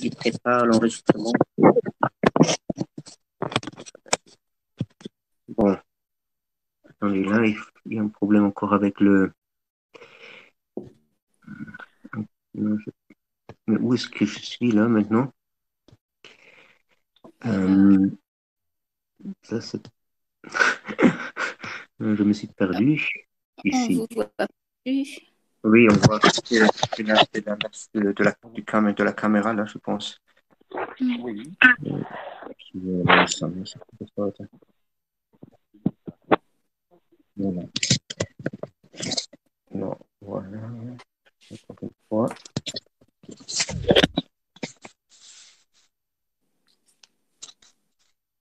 qui prépare l'enregistrement. Bon, attendez, là, il y a un problème encore avec le... Mais où est-ce que je suis là maintenant? Ça, c'est... Je me suis perdu On ici. vous voit pas plus. Oui, on voit que c'est de la caméra, là, je pense. Oui. Voilà. Non, voilà. Encore une fois.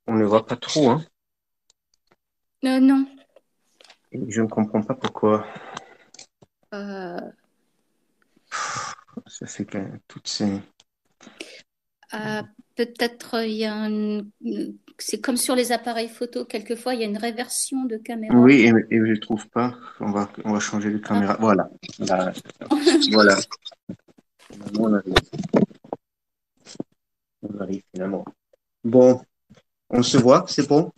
On ne voit pas trop, hein. Non. Et je ne comprends pas pourquoi. Ça fait que toutes ces... Peut-être il y a c'est comme sur les appareils photo, quelquefois il y a une réversion de caméra. Oui, et je trouve pas. On va changer de Ah, caméra. Voilà. Là, voilà. On arrive. On arrive finalement. Bon, on se voit, c'est bon?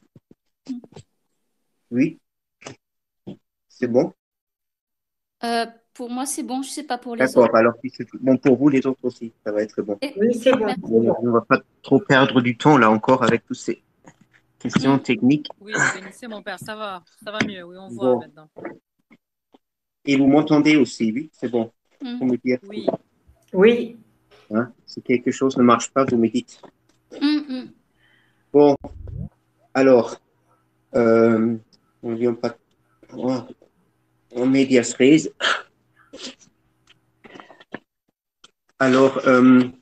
Oui, c'est bon? pour moi c'est bon, je sais pas pour les autres. D'accord. Alors, si c'est bon pour vous, les autres aussi, ça va être bon. Oui, c'est bon. On ne va pas trop perdre du temps là encore avec toutes ces questions techniques. Oui, bénissez mon père, ça va mieux, oui, on voit Bon. maintenant. Et vous m'entendez aussi, oui, c'est bon. Vous me dire. Oui. Oui. Hein, si quelque chose ne marche pas, vous me dites. Bon, alors, on ne vient pas en medias res. Alors, vous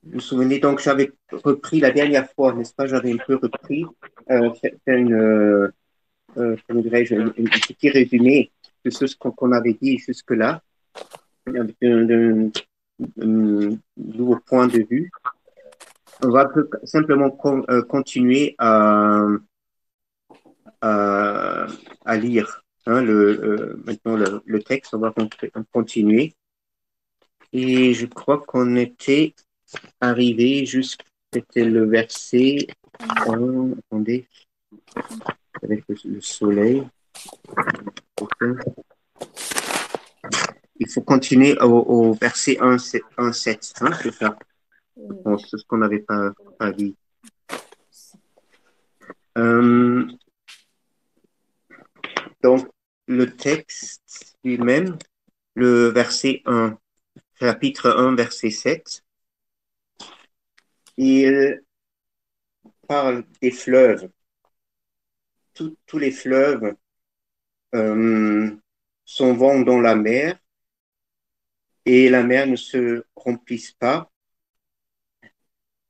vous souvenez donc, j'avais repris la dernière fois, n'est-ce pas? J'avais un peu repris, fait comment dirais-je, un petit résumé de ce qu'on avait dit jusque-là, avec un nouveau point de vue. On va simplement continuer à lire hein, maintenant le texte. On va continuer. Et je crois qu'on était arrivé jusqu'à c'était le verset. Attendez, avec le soleil. Il faut continuer au verset 1, 7, hein, c'est ça. Bon, c'est ce qu'on n'avait pas dit. Donc, le texte lui-même, le verset 1, chapitre 1, verset 7, il parle des fleuves. Tous les fleuves s'en vont dans la mer et la mer ne se remplisse pas.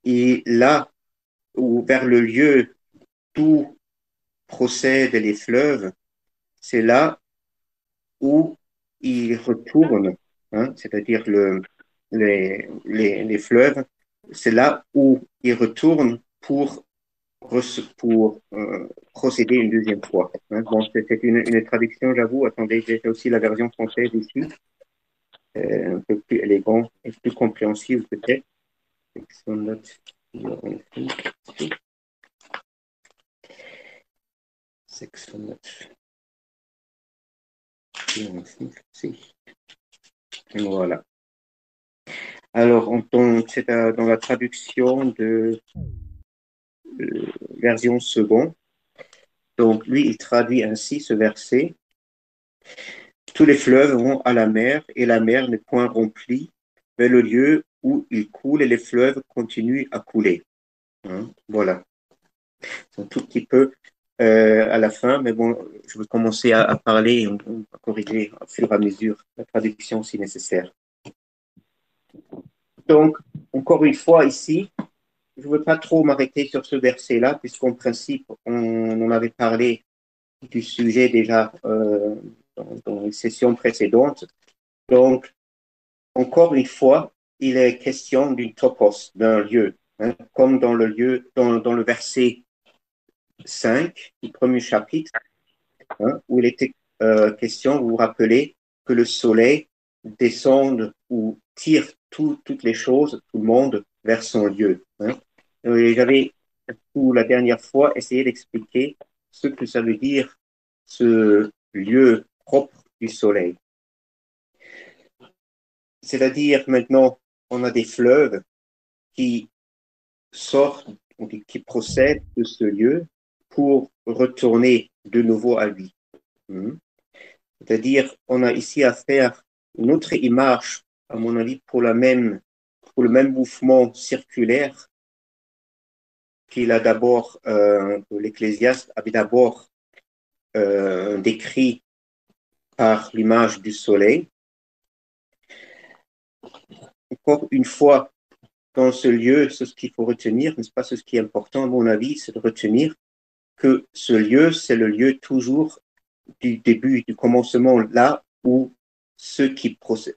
Et là, où vers le lieu d'où procèdent les fleuves, c'est là où ils retournent, hein, c'est-à-dire les fleuves, c'est là où ils retournent pour procéder une deuxième fois. Hein. Bon, c'est une traduction, j'avoue. Attendez, j'ai aussi la version française ici, un peu plus élégant et plus compréhensible peut-être. Section note. Voilà. Alors, c'est dans la traduction de version seconde. Donc, lui, il traduit ainsi ce verset. Tous les fleuves vont à la mer et la mer n'est point remplie, mais le lieu où ils coulent et les fleuves continuent à couler. Hein, voilà. C'est un tout petit peu à la fin, mais bon, je vais commencer à parler et on va corriger au fur et à mesure la traduction si nécessaire. Donc, encore une fois ici, je ne veux pas trop m'arrêter sur ce verset-là, puisqu'en principe, on en avait parlé du sujet déjà dans les sessions précédentes. Donc, encore une fois, il est question d'une topos, d'un lieu, hein, comme dans le verset 5 du premier chapitre, hein, où il était question, vous vous rappelez, que le soleil descende ou tire toutes les choses, tout le monde vers son lieu. Hein. J'avais, pour la dernière fois, essayé d'expliquer ce que ça veut dire, ce lieu propre du soleil. C'est-à-dire, maintenant, on a des fleuves qui sortent, qui procèdent de ce lieu pour retourner de nouveau à lui. C'est-à-dire, on a ici à faire une autre image, à mon avis, pour le même mouvement circulaire qu'il a d'abord, l'Ecclésiaste avait d'abord décrit par l'image du soleil. Encore une fois, dans ce lieu, ce qu'il faut retenir, n'est-ce pas, ce qui est important à mon avis, c'est de retenir que ce lieu, c'est le lieu toujours du début, du commencement, là où ceux qui procèdent,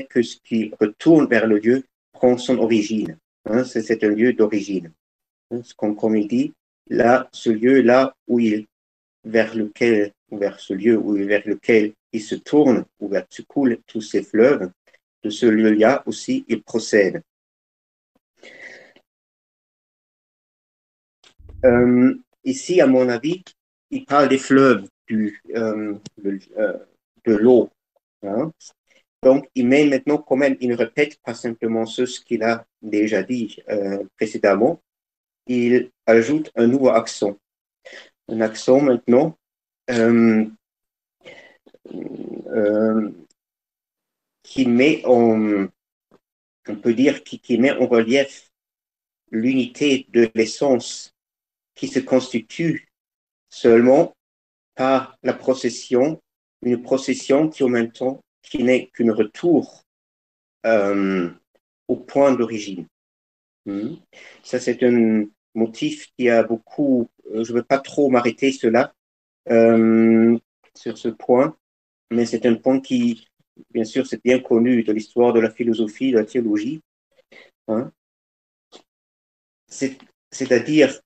que ce qui retourne vers le lieu prend son origine. Hein, c'est un lieu d'origine. Hein, comme il dit, là, ce lieu-là vers ce lieu vers lequel il se tourne, où vers se coulent tous ces fleuves, de ce lieu-là aussi, il procède. Ici, à mon avis, il parle des fleuves, de l'eau. Hein. Donc, il met maintenant quand même, il ne répète pas simplement ce qu'il a déjà dit précédemment, il ajoute un nouveau accent. Un accent maintenant qui met on peut dire, qui met en relief l'unité de l'essence qui se constitue seulement par la procession, une procession qui en même temps qui n'est qu'un retour au point d'origine. Ça, c'est un motif qui a beaucoup, je ne veux pas trop m'arrêter sur ce point, mais c'est un point qui, bien sûr, c'est bien connu de l'histoire de la philosophie, de la théologie. Hein. C'est-à-dire,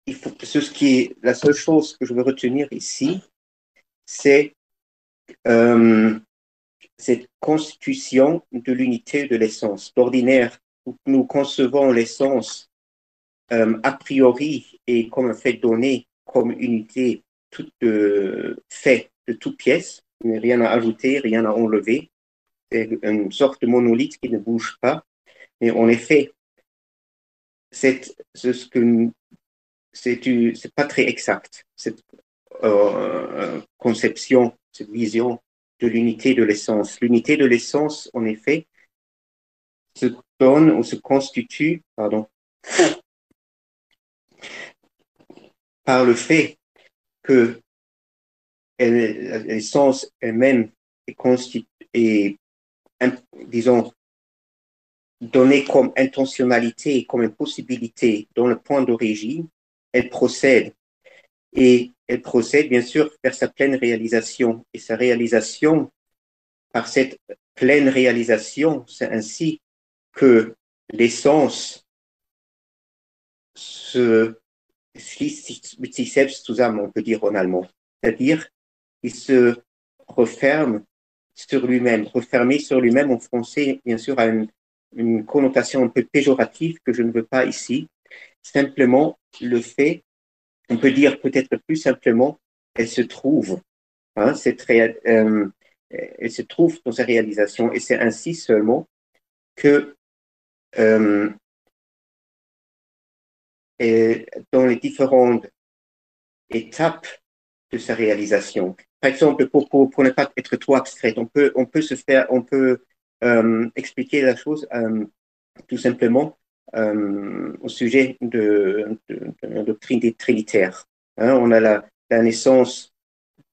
il faut que la seule chose que je veux retenir ici, c'est cette constitution de l'unité de l'essence. D'ordinaire, nous concevons l'essence a priori et comme un fait donné, comme unité toute fait de toutes pièces, rien à ajouter, rien à enlever. C'est une sorte de monolithe qui ne bouge pas. Mais en effet, c'est pas très exact, cette conception, cette vision de l'unité de l'essence. L'unité de l'essence, en effet, se donne ou se constitue, par le fait que l'essence elle-même est, disons, donnée comme intentionnalité, comme une possibilité dans le point d'origine, elle procède. Et elle procède, bien sûr, vers sa pleine réalisation. Et sa réalisation, par cette pleine réalisation, c'est ainsi que l'essence se mit sich selbst zusammen, on peut dire en allemand. C'est-à-dire, il se referme sur lui-même. Refermer sur lui-même en français, bien sûr, a une connotation un peu péjorative que je ne veux pas ici. Simplement, le fait, on peut dire peut-être plus simplement, elle se trouve. Hein, elle se trouve dans sa réalisation et c'est ainsi seulement que dans les différentes étapes de sa réalisation. Par exemple, pour ne pas être trop abstrait, on peut expliquer la chose tout simplement au sujet de la doctrine des trinitaires. Hein, on a la naissance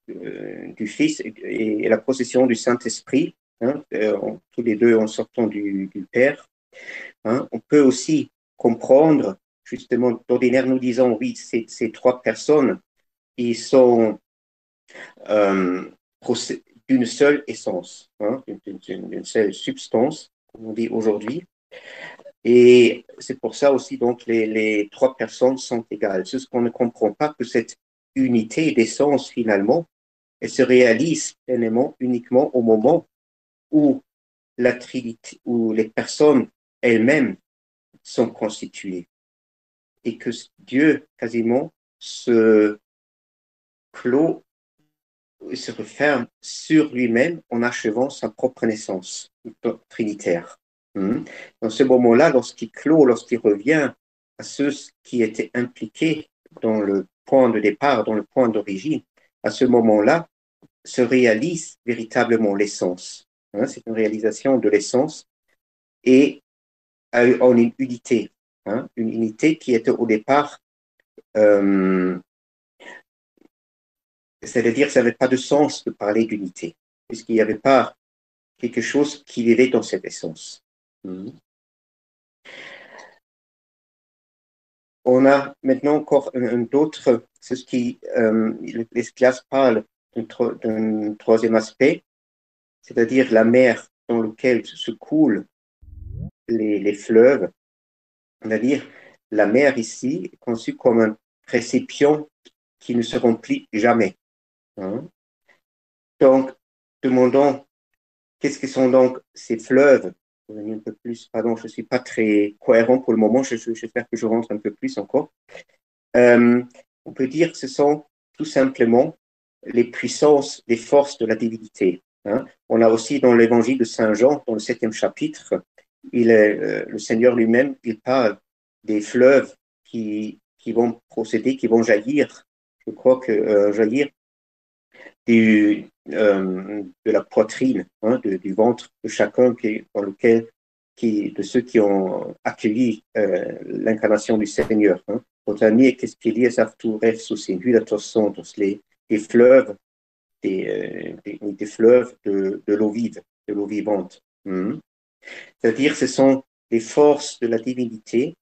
du Fils et la procession du Saint-Esprit, hein, tous les deux en sortant du Père. Hein. On peut aussi comprendre, justement, d'ordinaire, nous disons, oui, ces trois personnes, ils sont d'une seule essence, hein, d'une seule substance, comme on dit aujourd'hui. Et c'est pour ça aussi, donc, les trois personnes sont égales. C'est ce qu'on ne comprend pas, que cette unité d'essence, finalement, elle se réalise pleinement uniquement au moment où la Trinité, où les personnes elles-mêmes sont constituées et que Dieu quasiment se clôt et se referme sur lui-même en achevant sa propre naissance trinitaire. Dans ce moment-là, lorsqu'il revient à ceux qui étaient impliqués dans le point de départ, dans le point d'origine, à ce moment-là, se réalise véritablement l'essence. C'est une réalisation de l'essence et en une unité. Une unité qui était au départ, c'est-à-dire ça n'avait pas de sens de parler d'unité, puisqu'il n'y avait pas quelque chose qui vivait dans cette essence. On a maintenant encore un autre, c'est ce qui, l'Esclave parle d'un troisième aspect, c'est-à-dire la mer dans laquelle se coulent les fleuves, c'est-à-dire la mer ici est conçue comme un récipient qui ne se remplit jamais. Donc, demandons, qu'est-ce que sont donc ces fleuves? Un peu plus, pardon, je ne suis pas très cohérent pour le moment, j'espère que je rentre un peu plus encore. On peut dire que ce sont tout simplement les puissances, les forces de la divinité. On a aussi dans l'évangile de Saint Jean, dans le 7e chapitre, le Seigneur lui-même, il parle des fleuves qui vont procéder, qui vont jaillir. Je crois que jaillir de la poitrine, du ventre de chacun de ceux qui ont accueilli l'incarnation du Seigneur. Botanie qu'est-ce qu'il y a sous ses des fleuves, des fleuves de l'eau vive, de l'eau vivante. C'est-à-dire, ce sont les forces de la divinité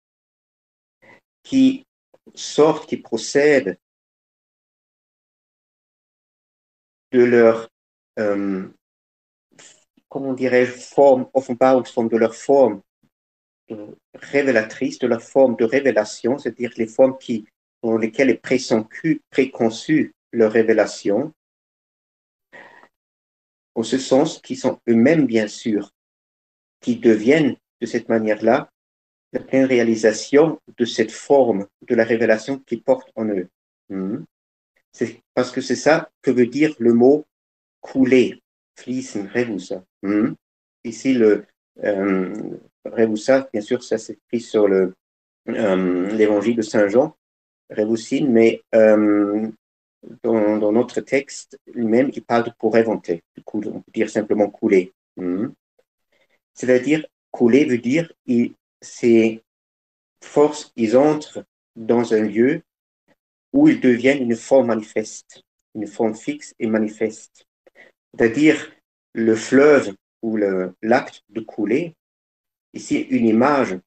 qui sortent, qui procèdent de leur, comment dirais-je, forme, offenbarungsform, de leur forme révélatrice, de leur forme de révélation, c'est-à-dire les formes dans lesquelles est préconçue leur révélation, en ce sens qu'ils sont eux-mêmes, bien sûr, qui deviennent de cette manière-là la pleine réalisation de cette forme de la révélation qu'ils portent en eux. C'est parce que c'est ça que veut dire le mot couler, fließen, revusa. Ici, le revusa, bien sûr, ça s'écrit sur l'évangile de Saint Jean, revusin, mais dans notre texte lui-même, il parle de pour éventer. On peut dire simplement couler. C'est-à-dire, couler veut dire ces forces, ils entrent dans un lieu où ils deviennent une forme manifeste, une forme fixe et manifeste. C'est-à-dire, le fleuve ou l'acte de couler, ici, une image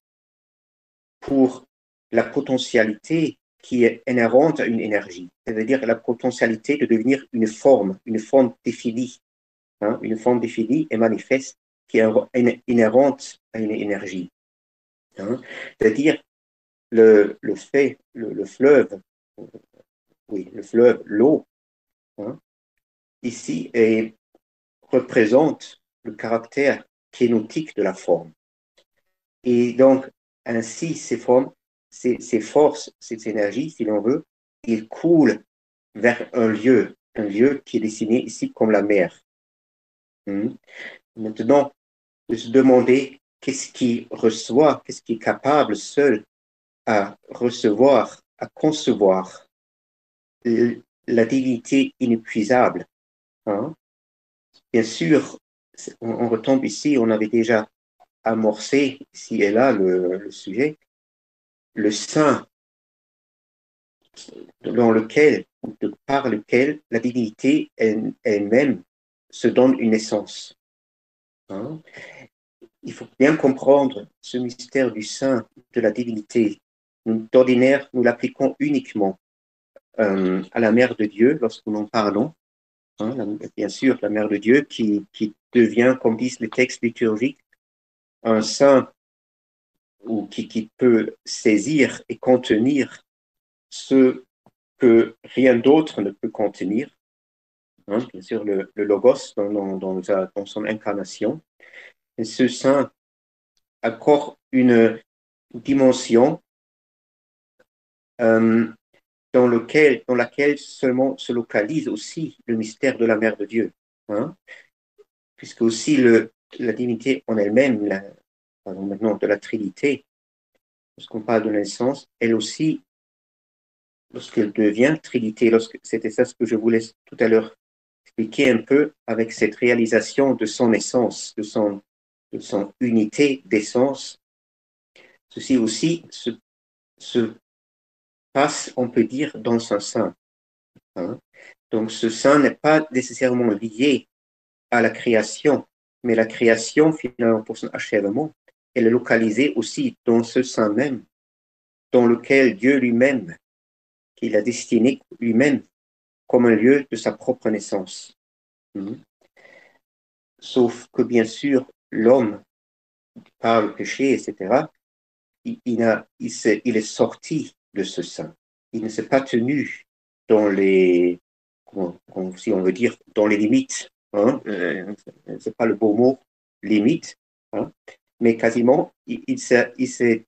pour la potentialité qui est inhérente à une énergie, c'est-à-dire la potentialité de devenir une forme définie, une forme définie et manifeste qui est inhérente à une énergie. C'est-à-dire le fleuve, l'eau, ici représente le caractère kénotique de la forme. Et donc, ainsi, ces formes, ces forces, ces énergies, si l'on veut, ils coulent vers un lieu qui est dessiné ici comme la mer. Maintenant, de se demander qu'est-ce qui reçoit, qu'est-ce qui est capable seul à recevoir, à concevoir la divinité inépuisable. Bien sûr, on retombe ici, on avait déjà amorcé ici et là le sujet, le sein par lequel la divinité elle-même se donne une essence. Il faut bien comprendre ce mystère du sein de la divinité. D'ordinaire, nous l'appliquons uniquement à la Mère de Dieu lorsque nous en parlons. Bien sûr, la Mère de Dieu qui devient, comme disent les textes liturgiques, un sein ou qui peut saisir et contenir ce que rien d'autre ne peut contenir. hein, bien sûr le Logos dans son incarnation. Et ce sein a encore une dimension dans laquelle seulement se localise aussi le mystère de la Mère de Dieu, hein, puisque aussi la divinité en elle-même, parlons maintenant de la Trinité, lorsqu'on parle de la naissance, elle aussi, lorsqu'elle devient Trinité, c'était ça ce que je voulais tout à l'heure expliquer un peu avec cette réalisation de son essence, de son unité d'essence, ceci aussi se passe, on peut dire, dans son sein. Hein. Donc ce sein n'est pas nécessairement lié à la création, mais la création, finalement, pour son achèvement, elle est localisée aussi dans ce sein même, dans lequel Dieu lui-même, qu'il a destiné lui-même comme un lieu de sa propre naissance. Sauf que, bien sûr, l'homme, par le péché, etc., il est sorti de ce sein. Il ne s'est pas tenu dans les, si on veut dire, dans les limites. Hein, c'est pas le beau mot, limite, hein, mais quasiment, il s'est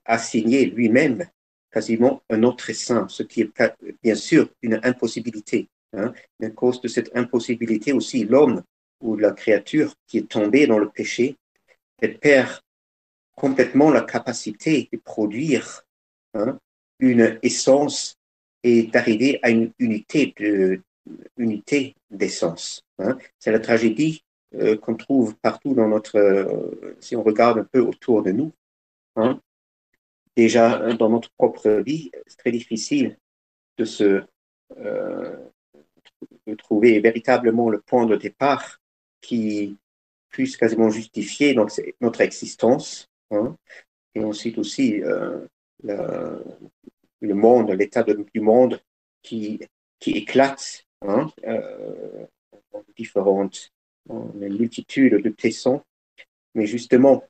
assigné lui-même quasiment un autre sein, ce qui est bien sûr une impossibilité. Hein. À cause de cette impossibilité aussi, l'homme ou la créature qui est tombée dans le péché, elle perd complètement la capacité de produire, hein, une essence et d'arriver à une unité d'essence. Hein. C'est la tragédie qu'on trouve partout dans si on regarde un peu autour de nous. Hein. Déjà, dans notre propre vie, c'est très difficile de trouver véritablement le point de départ qui puisse quasiment justifier notre existence. Hein. Et ensuite aussi le monde, l'état du monde qui éclate, hein, en une multitude de tessons, mais justement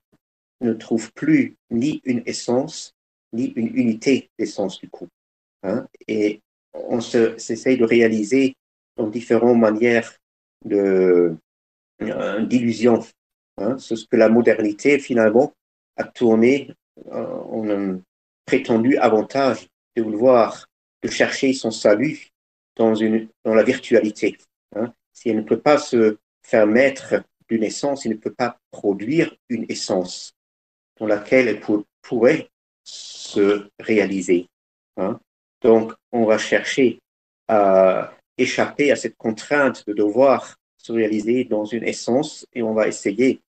ne trouve plus ni une essence, ni une unité d'essence du coup. Hein, et on s'essaye de réaliser dans différentes manières d'illusion. Hein, c'est ce que la modernité finalement a tourné en un prétendu avantage de vouloir, de chercher son salut dans la virtualité. Hein. Si elle ne peut pas se faire maître d'une essence, elle ne peut pas produire une essence dans laquelle elle pourrait se réaliser. Hein. Donc, on va chercher à échapper à cette contrainte de devoir se réaliser dans une essence et on va essayer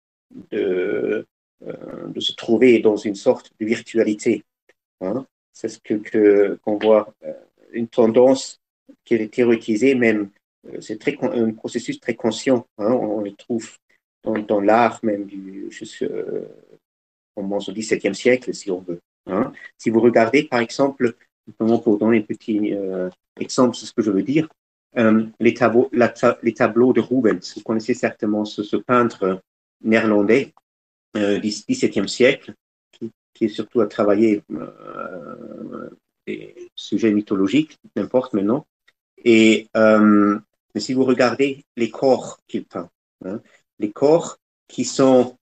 de se trouver dans une sorte de virtualité. Hein. C'est ce qu'on voit, une tendance qui est théorisée même. C'est un processus très conscient. Hein. On le trouve dans l'art même on commence au XVIIe siècle, si on veut. Hein. Si vous regardez, par exemple, pour donner un petit exemple de ce que je veux dire, les tableaux de Rubens. Vous connaissez certainement ce peintre néerlandais du XVIIe siècle, qui surtout a travaillé des sujets mythologiques, n'importe maintenant. Et mais si vous regardez les corps qu'il peint, hein, les corps qui sont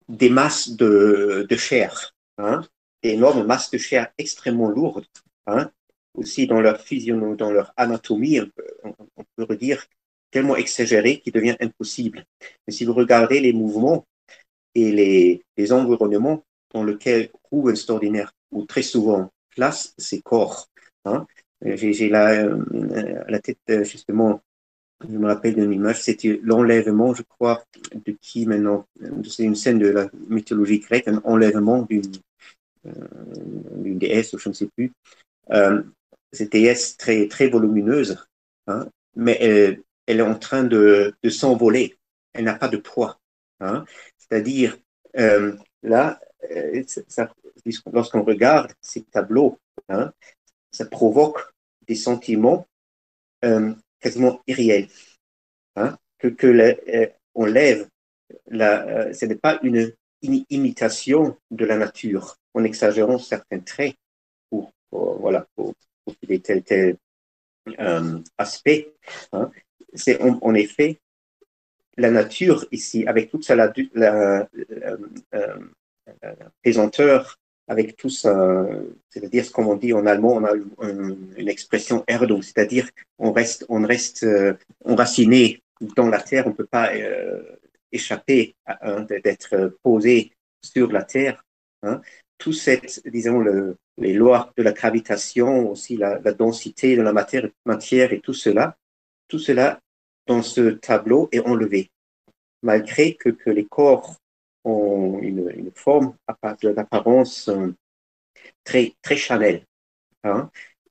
des masses de chair, hein, d'énormes masses de chair extrêmement lourdes, hein, aussi dans leur physionomie, dans leur anatomie, on peut dire tellement exagérée qu'il devient impossible. Mais si vous regardez les mouvements et les environnements dans lesquels Rubens d'ordinaire ou très souvent place ses corps, hein, j'ai là la tête justement. Je me rappelle d'une image, c'était l'enlèvement, je crois, de qui maintenant? C'est une scène de la mythologie grecque, un enlèvement d'une déesse, je ne sais plus. Cette déesse très, très volumineuse, hein, mais elle est en train de s'envoler. Elle n'a pas de poids. Hein. C'est-à-dire, là, lorsqu'on regarde ces tableaux, hein, ça provoque des sentiments quasiment irréel. Hein, on lève, ce n'est pas une imitation de la nature, en exagérant certains traits pour qu'il ait aspect, hein, c'est en effet la nature ici, avec toute ça, la pesanteur, avec tout ça, c'est-à-dire ce qu'on dit en allemand, on a une expression Erdung, c'est-à-dire on reste enraciné dans la terre, on ne peut pas échapper d'être posé sur la terre. Hein. Tout cette, disons, les lois de la gravitation, aussi la densité de la matière et tout cela dans ce tableau est enlevé, malgré que les corps ont une forme d'apparence très, très Chanel. Hein,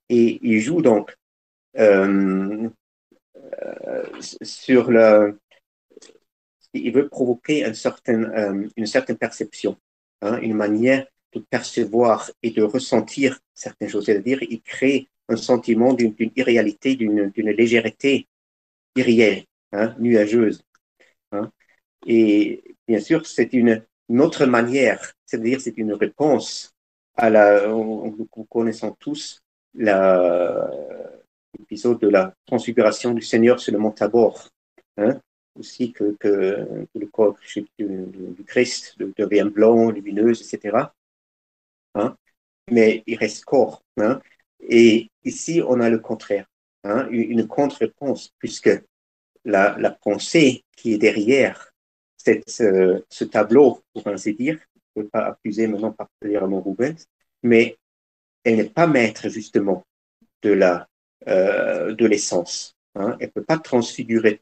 et il joue donc sur il veut provoquer une certaine perception, hein, une manière de percevoir et de ressentir certaines choses. C'est-à-dire, il crée un sentiment d'une irréalité, d'une légèreté irréelle, hein, nuageuse. Hein. Et bien sûr, c'est une autre manière, c'est-à-dire c'est une réponse à nous connaissons tous l'épisode de la transfiguration du Seigneur sur le mont Tabor, hein, aussi que le corps du Christ devient blanc, lumineux, etc. Hein, mais il reste corps. Hein, et ici, on a le contraire, hein, une contre-réponse, puisque la pensée qui est derrière ce tableau, pour ainsi dire, je ne peux pas accuser maintenant particulièrement Rubens, mais elle n'est pas maître justement de l'essence. Hein. Elle ne peut pas transfigurer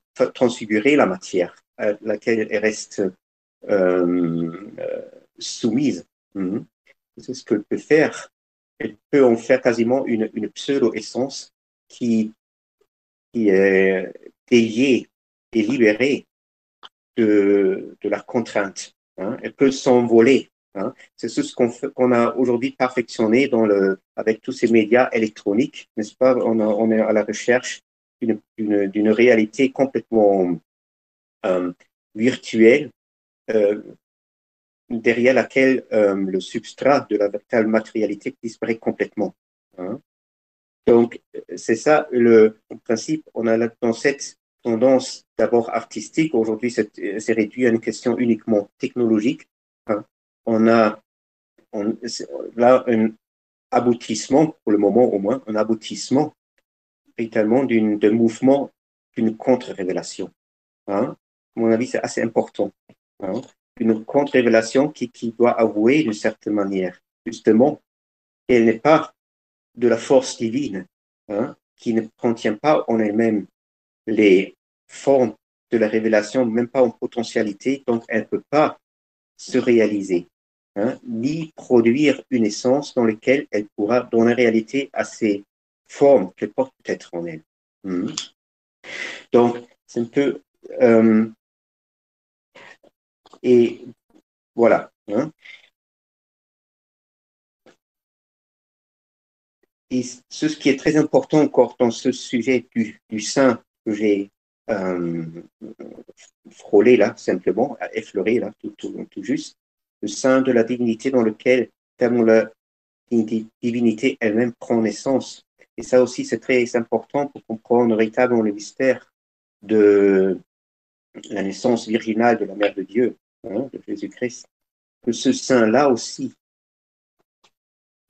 la matière à laquelle elle reste soumise. C'est ce qu'elle peut faire. Elle peut en faire quasiment une pseudo-essence qui est déliée et libérée de la contrainte. Hein. Elle peut s'envoler. Hein. C'est ce qu'on a aujourd'hui perfectionné avec tous ces médias électroniques, n'est-ce pas? On est à la recherche d'une réalité complètement virtuelle, derrière laquelle le substrat de la véritable matérialité disparaît complètement. Hein. Donc, c'est ça le principe. On a dans cette tendance d'abord artistique. Aujourd'hui, c'est réduit à une question uniquement technologique. Hein. On a là un aboutissement, pour le moment au moins, un aboutissement véritablement d'un mouvement, d'une contre-révélation. Hein. À mon avis, c'est assez important. Hein. Une contre-révélation qui doit avouer d'une certaine manière, justement, qu'elle n'est pas de la force divine, hein, qui ne contient pas en elle-même les formes de la révélation, même pas en potentialité, donc elle ne peut pas se réaliser, hein, ni produire une essence dans laquelle elle pourra donner réalité à ces formes qu'elle porte peut-être en elle. Donc, c'est un peu... et voilà. Hein. Et ce qui est très important encore dans ce sujet du sein que j'ai frôlé là, simplement, effleuré là, tout juste, le sein de la divinité dans lequel tellement la divinité elle-même prend naissance. Et ça aussi, c'est très important pour comprendre véritablement le mystère de la naissance virginale de la Mère de Dieu, hein, de Jésus-Christ. Que ce sein-là aussi,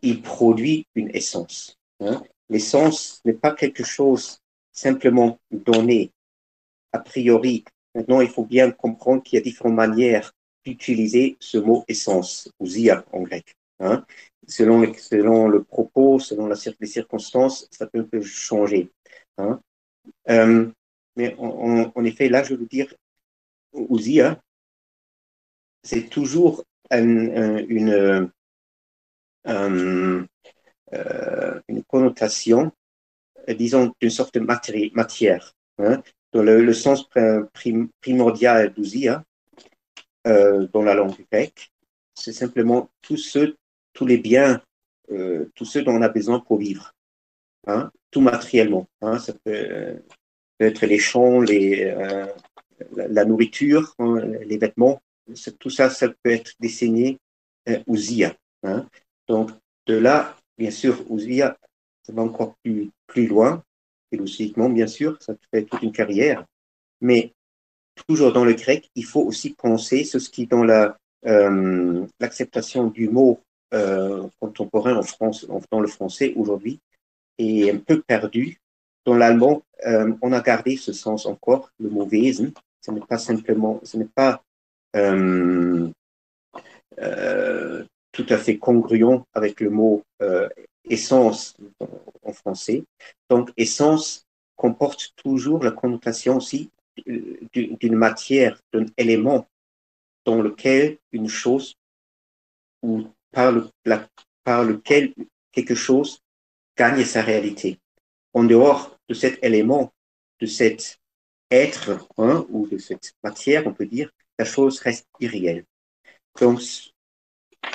il produit une essence. Hein. L'essence n'est pas quelque chose simplement donné a priori. Maintenant, il faut bien comprendre qu'il y a différentes manières d'utiliser ce mot essence, ou zia en grec. Hein. Selon le propos, selon les circonstances, ça peut changer. Hein. Mais en effet, là, je veux dire, ousia, c'est toujours une connotation, disons, d'une sorte de matière. Hein. Dans le sens primordial d'ousia, dans la langue grecque, c'est simplement tous les biens, tous ceux dont on a besoin pour vivre. Hein, tout matériellement. Hein, ça peut être les champs, la nourriture, hein, les vêtements. Tout ça, ça peut être désigné ousia. Hein. Donc, de là, bien sûr, ousia, ça va encore plus loin. philosophiquement, bien sûr, ça fait toute une carrière, mais toujours dans le grec, il faut aussi penser ce qui, dans l'acceptation du mot contemporain en France, dans le français aujourd'hui, est un peu perdu. Dans l'allemand, on a gardé ce sens encore, le mot Wesen. Ce n'est pas simplement, ce n'est pas tout à fait congruent avec le mot essence en français. Donc, essence comporte toujours la connotation aussi d'une matière, d'un élément dans lequel une chose ou par lequel quelque chose gagne sa réalité. En dehors de cet élément, de cet être ou de cette matière, on peut dire, la chose reste irréelle. Donc,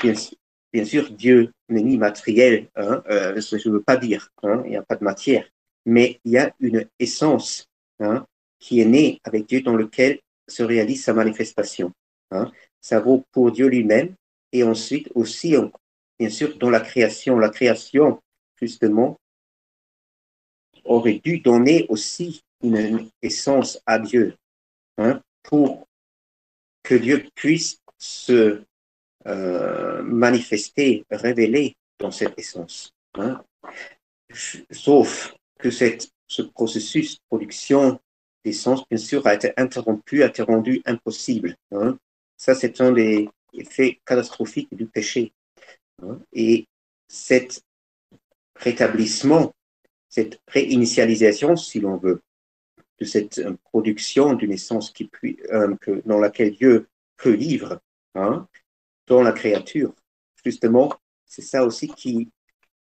bien sûr, Dieu n'est ni matériel, je ne veux pas dire, il n'y a pas de matière, mais il y a une essence qui est née avec Dieu dans lequel se réalise sa manifestation. Ça vaut pour Dieu lui-même et ensuite aussi, bien sûr, dans la création. La création, justement, aurait dû donner aussi une essence à Dieu pour que Dieu puisse se manifester, révéler dans cette essence. Sauf que ce processus de production d'essence, bien sûr, a été interrompu, a été rendu impossible. Ça, c'est un des effets catastrophiques du péché. Et cet rétablissement, cette réinitialisation, si l'on veut, de cette production d'une essence dans laquelle Dieu peut vivre, dans la créature. Justement, c'est ça aussi qui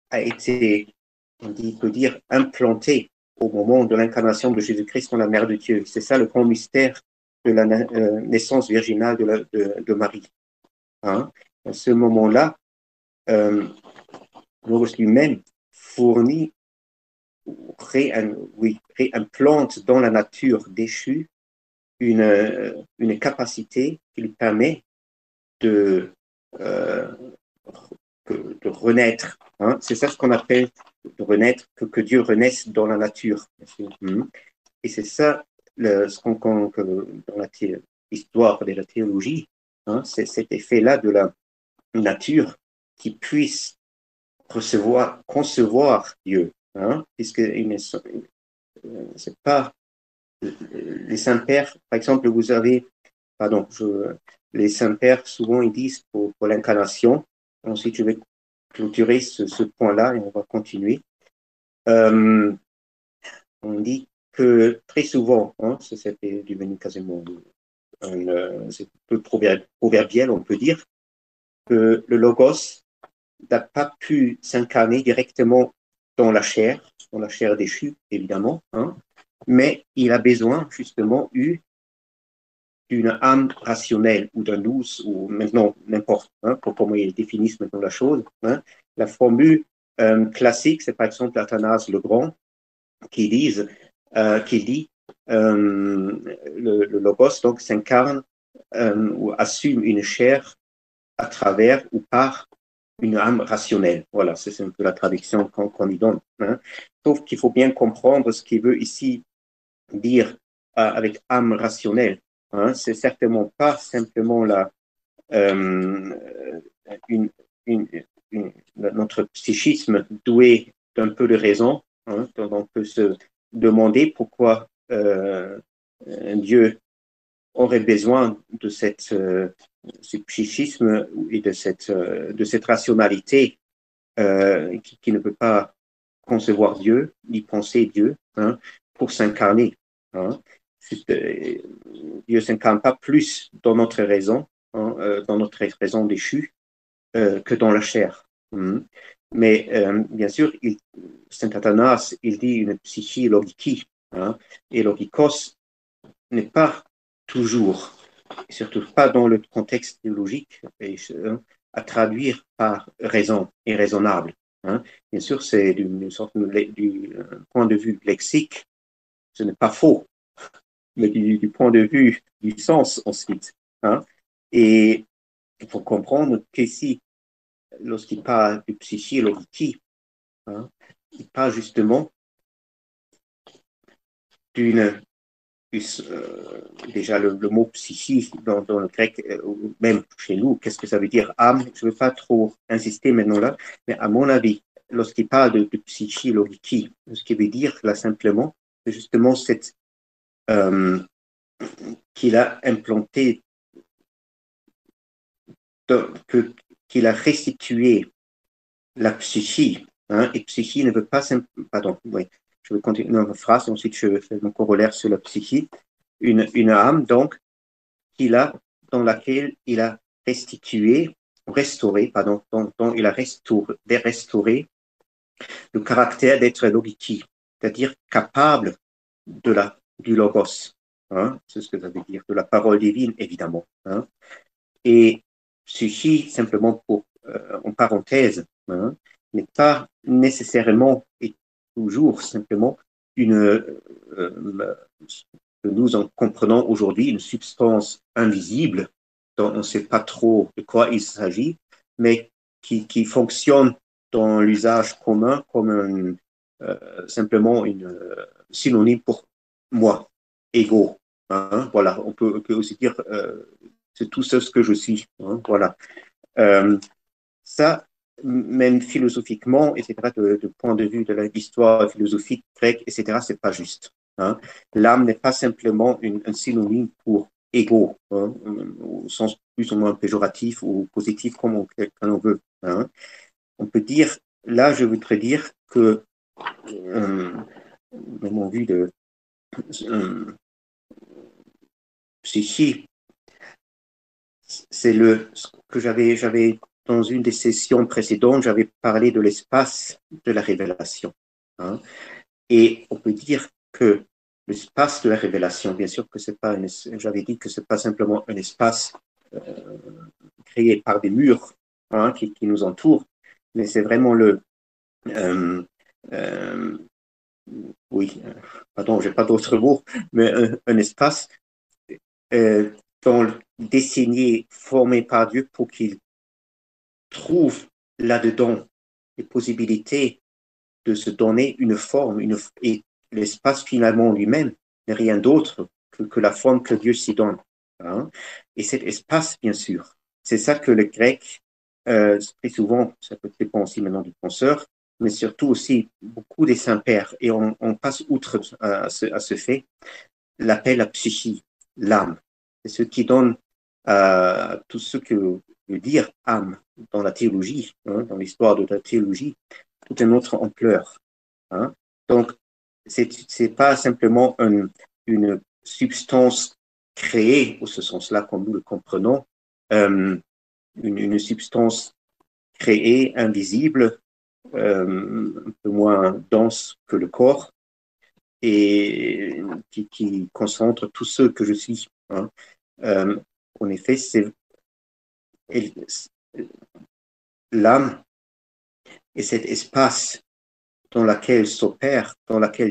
a été, on peut dire, implanté au moment de l'incarnation de Jésus-Christ dans la Mère de Dieu. C'est ça le grand mystère de la naissance virginale de Marie. À ce moment-là, Logos lui-même fournit, réimplante dans la nature déchue une capacité qui lui permet de renaître. C'est ça ce qu'on appelle de renaître, que Dieu renaisse dans la nature. Et c'est ça ce qu'on dans l'histoire de la théologie, c'est cet effet-là de la nature qui puisse concevoir Dieu, puisque c'est pas les saints-pères, par exemple, les saints-pères, souvent, ils disent pour l'incarnation, ensuite je vais clôturer ce point-là et on va continuer. On dit que très souvent, c'est devenu quasiment c'est un peu proverbial, on peut dire, que le Logos n'a pas pu s'incarner directement dans la chair déchue, évidemment, mais il a besoin, justement, d'une âme rationnelle ou d'un nous, ou maintenant n'importe, pour comment ils définissent maintenant la chose. La formule classique, c'est par exemple Athanase le Grand qui dit le Logos donc s'incarne ou assume une chair à travers ou par une âme rationnelle. Voilà, c'est un peu la traduction qu'on y donne. Sauf qu'il faut bien comprendre ce qu'il veut ici dire avec âme rationnelle. C'est certainement pas simplement notre psychisme doué d'un peu de raison. On peut se demander pourquoi Dieu aurait besoin de ce psychisme et de cette rationalité qui ne peut pas concevoir Dieu, ni penser Dieu, pour s'incarner. Dieu s'incarne pas plus dans notre raison, dans notre raison déchue, que dans la chair. Mais bien sûr, Saint Athanas, il dit une psyché logiki, et logikos n'est pas toujours, surtout pas dans le contexte théologique, à traduire par raison et raisonnable. Bien sûr, c'est d'une sorte du point de vue lexique, ce n'est pas faux, mais du point de vue du sens ensuite. Et il faut comprendre qu'ici, lorsqu'il parle du psyché logiki, il parle justement d'une déjà le mot psyché dans le grec, même chez nous, qu'est-ce que ça veut dire âme? Je ne veux pas trop insister maintenant là, mais à mon avis, lorsqu'il parle de psyché, logiki, ce qu'il veut dire là simplement, c'est justement cette qu'il a implanté, qu'il a restitué la psyché, hein, et psyché ne veut pas simplement, pardon, oui, je vais continuer une phrase, ensuite je fais mon corollaire sur la psyché, une âme donc dans laquelle il a restauré, pardon, dont il a restauré le caractère d'être logiki, c'est-à-dire capable du logos, hein, c'est ce que ça veut dire, de la parole divine, évidemment, hein. Et psyché, simplement en parenthèse, hein, n'est pas nécessairement et toujours simplement que nous en comprenons aujourd'hui, une substance invisible dont on ne sait pas trop de quoi il s'agit, mais qui fonctionne dans l'usage commun comme simplement une synonyme pour moi, ego. Hein, voilà, on peut aussi dire c'est tout ce que je suis. Hein, voilà. Ça, même philosophiquement, etc., de point de vue de l'histoire philosophique grecque, etc., c'est pas juste. Hein. L'âme n'est pas simplement un synonyme pour ego, hein, au sens plus ou moins péjoratif ou positif, comme on veut. Hein. On peut dire, là, je voudrais dire que, de mon vue de psyché, c'est ce que j'avais dans une des sessions précédentes, j'avais parlé de l'espace de la révélation. Hein. Et on peut dire que l'espace de la révélation, bien sûr que c'est pas, j'avais dit que c'est pas simplement un espace créé par des murs, hein, qui nous entourent, mais c'est vraiment oui, pardon, j'ai pas d'autres mots, mais un espace dessiné, formé par Dieu pour qu'il trouve là-dedans les possibilités de se donner une forme, et l'espace finalement lui-même n'est rien d'autre que la forme que Dieu s'y donne. Hein. Et cet espace, bien sûr, c'est ça que le grec, très souvent, ça peut dépendre aussi maintenant du penseur, mais surtout aussi beaucoup des saints-pères, et on passe outre à ce fait, l'appelle la psyché, l'âme. C'est ce qui donne à tout ce que veut dire âme dans la théologie, hein, dans l'histoire de la théologie, toute une autre ampleur. Hein. Donc, c'est pas simplement une substance créée, au ce sens-là, comme nous le comprenons, une substance créée, invisible, un peu moins dense que le corps, et qui concentre tout ce que je suis. Hein. En effet, l'âme et cet espace dans lequel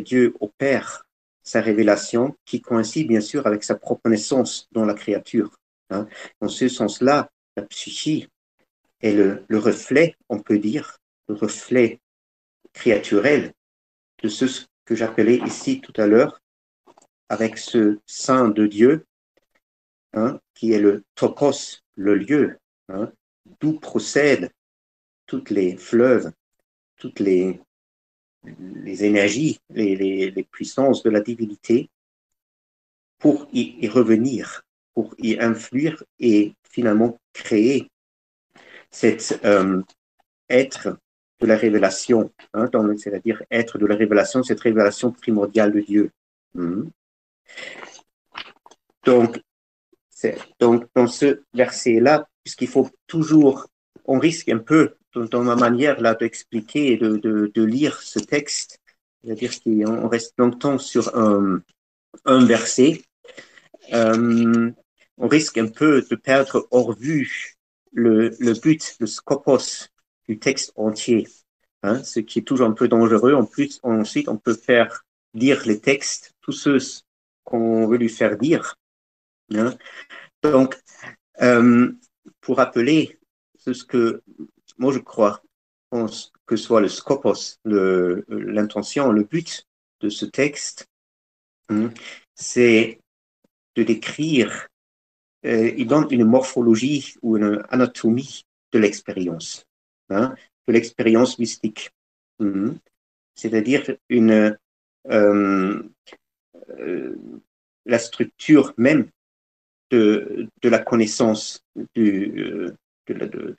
Dieu opère sa révélation, qui coïncide bien sûr avec sa propre naissance dans la créature. Hein. Dans ce sens-là, la psyché est le reflet, on peut dire, le reflet créaturel de ce que j'appelais ici tout à l'heure, avec ce sein de Dieu, hein, qui est le topos, le lieu, hein, d'où procèdent toutes les fleuves, toutes les énergies, les puissances de la divinité pour y revenir, pour y influer et finalement créer cet être de la révélation, hein, c'est-à-dire être de la révélation, cette révélation primordiale de Dieu. Donc, dans ce verset-là, puisqu'il faut toujours, on risque un peu, dans ma manière là d'expliquer et de lire ce texte, c'est-à-dire qu'on reste longtemps sur un verset, on risque un peu de perdre hors vue le but, le scopos du texte entier, hein, ce qui est toujours un peu dangereux. En plus, ensuite, on peut faire dire les textes, tous ceux qu'on veut lui faire dire. Hein. Donc, pour rappeler ce que moi je crois, pense que soit le scopos, l'intention, le but de ce texte, c'est de décrire, il donne une morphologie ou une anatomie de l'expérience, de l'expérience mystique. C'est-à-dire la structure même de la connaissance de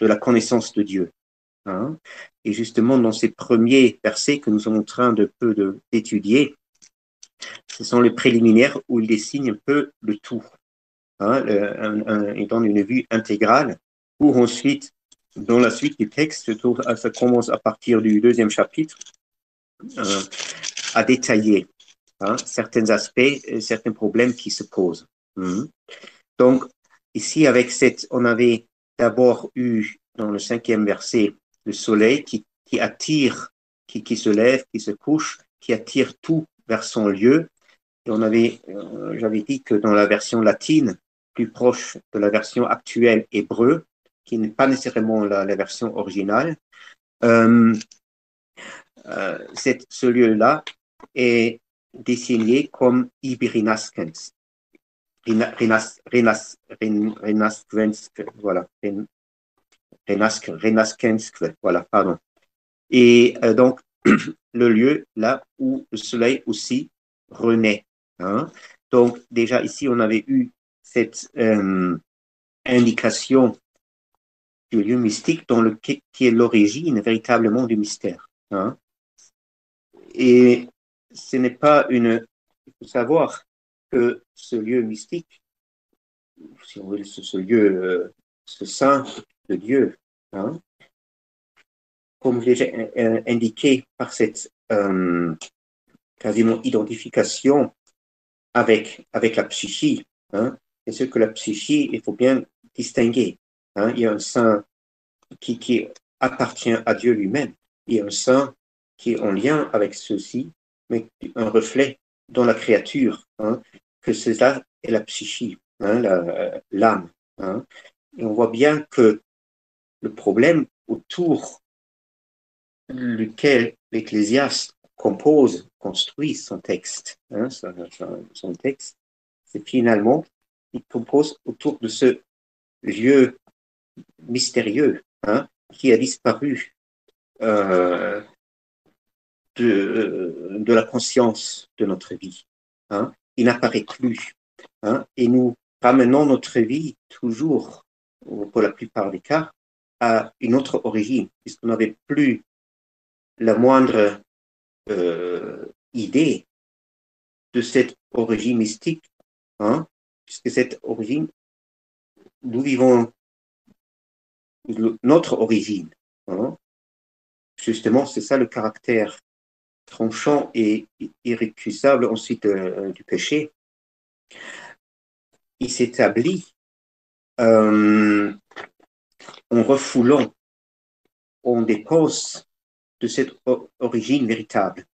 la connaissance de Dieu. Et justement, dans ces premiers versets que nous sommes en train d'étudier, ce sont les préliminaires où il dessine un peu le tout. Il donne une vue intégrale pour ensuite, dans la suite du texte, ça commence à partir du 2e chapitre, à détailler certains aspects, certains problèmes qui se posent. Donc, ici, on avait d'abord eu, dans le 5e verset, le soleil qui attire, qui se lève, qui se couche, qui attire tout vers son lieu. Et j'avais dit que dans la version latine, plus proche de la version actuelle hébreu, qui n'est pas nécessairement la version originale, ce lieu-là est désigné comme Ibirinaskens. Voilà. Voilà, pardon. Et donc, le lieu là où le soleil aussi renaît. Donc, déjà ici, on avait eu cette indication du lieu mystique qui est l'origine véritablement du mystère. Et ce n'est pas il faut savoir que ce lieu mystique, si on veut, ce lieu, ce sein de Dieu, comme je l'ai indiqué par cette quasiment identification avec la psyché, et ce que la psyché, il faut bien distinguer. Il y a un sein qui appartient à Dieu lui-même, il y a un sein qui est en lien avec ceci, mais un reflet dans la créature, que cela est la psyché, l'âme. Et on voit bien que le problème autour duquel l'Ecclésiaste construit son texte, son texte, c'est finalement, il compose autour de ce lieu mystérieux qui a disparu de la conscience de notre vie. Il n'apparaît plus. Et nous ramenons notre vie toujours, pour la plupart des cas, à une autre origine, puisqu'on n'avait plus la moindre idée de cette origine mystique, puisque cette origine, nous vivons notre origine. Justement, c'est ça le caractère tranchant et irrécusable ensuite du péché. Il s'établit en refoulant, on dépose de cette origine véritable.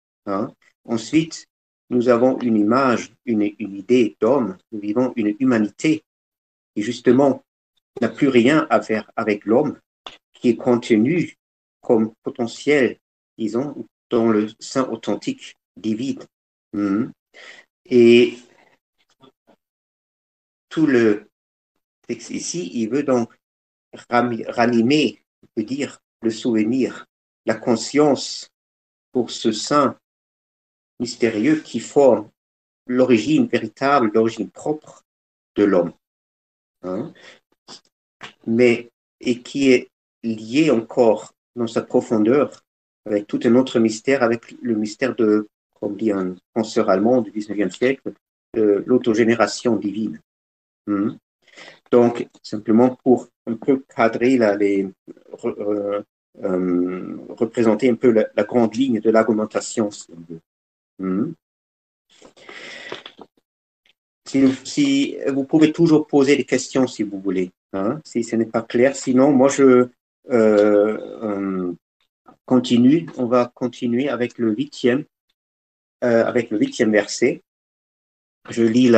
Ensuite, nous avons une image, une idée d'homme, nous vivons une humanité qui justement n'a plus rien à faire avec l'homme, qui est contenu comme potentiel, disons, dans le sein authentique divin. Et tout le texte ici, il veut donc ranimer, on peut dire, le souvenir, la conscience pour ce sein mystérieux qui forme l'origine véritable, l'origine propre de l'homme. Et qui est lié encore dans sa profondeur avec tout un autre mystère, avec le mystère de, comme dit un penseur allemand du 19e siècle, l'autogénération divine. Donc, simplement pour un peu cadrer représenter un peu la grande ligne de l'argumentation, si on veut. Si vous pouvez toujours poser des questions si vous voulez, si ce n'est pas clair. Sinon, moi, je continue. On va continuer avec le 8e verset. Je lis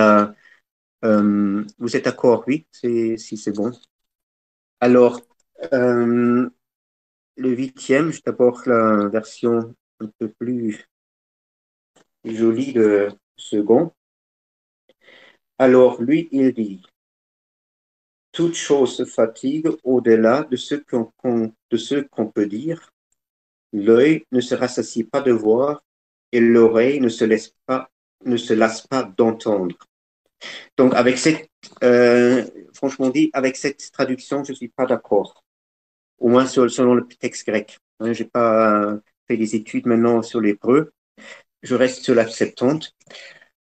vous êtes d'accord, oui, si c'est bon. Alors, le 8e, je d'abord la version un peu plus jolie de second. Alors, lui, il dit, toute chose se fatigue au-delà de ce qu'on peut dire. L'œil ne se rassasie pas de voir et l'oreille ne se lasse pas d'entendre. Donc, franchement dit, avec cette traduction, je ne suis pas d'accord. Au moins selon le texte grec. Je n'ai pas fait des études maintenant sur l'hébreu. Je reste sur la Septante.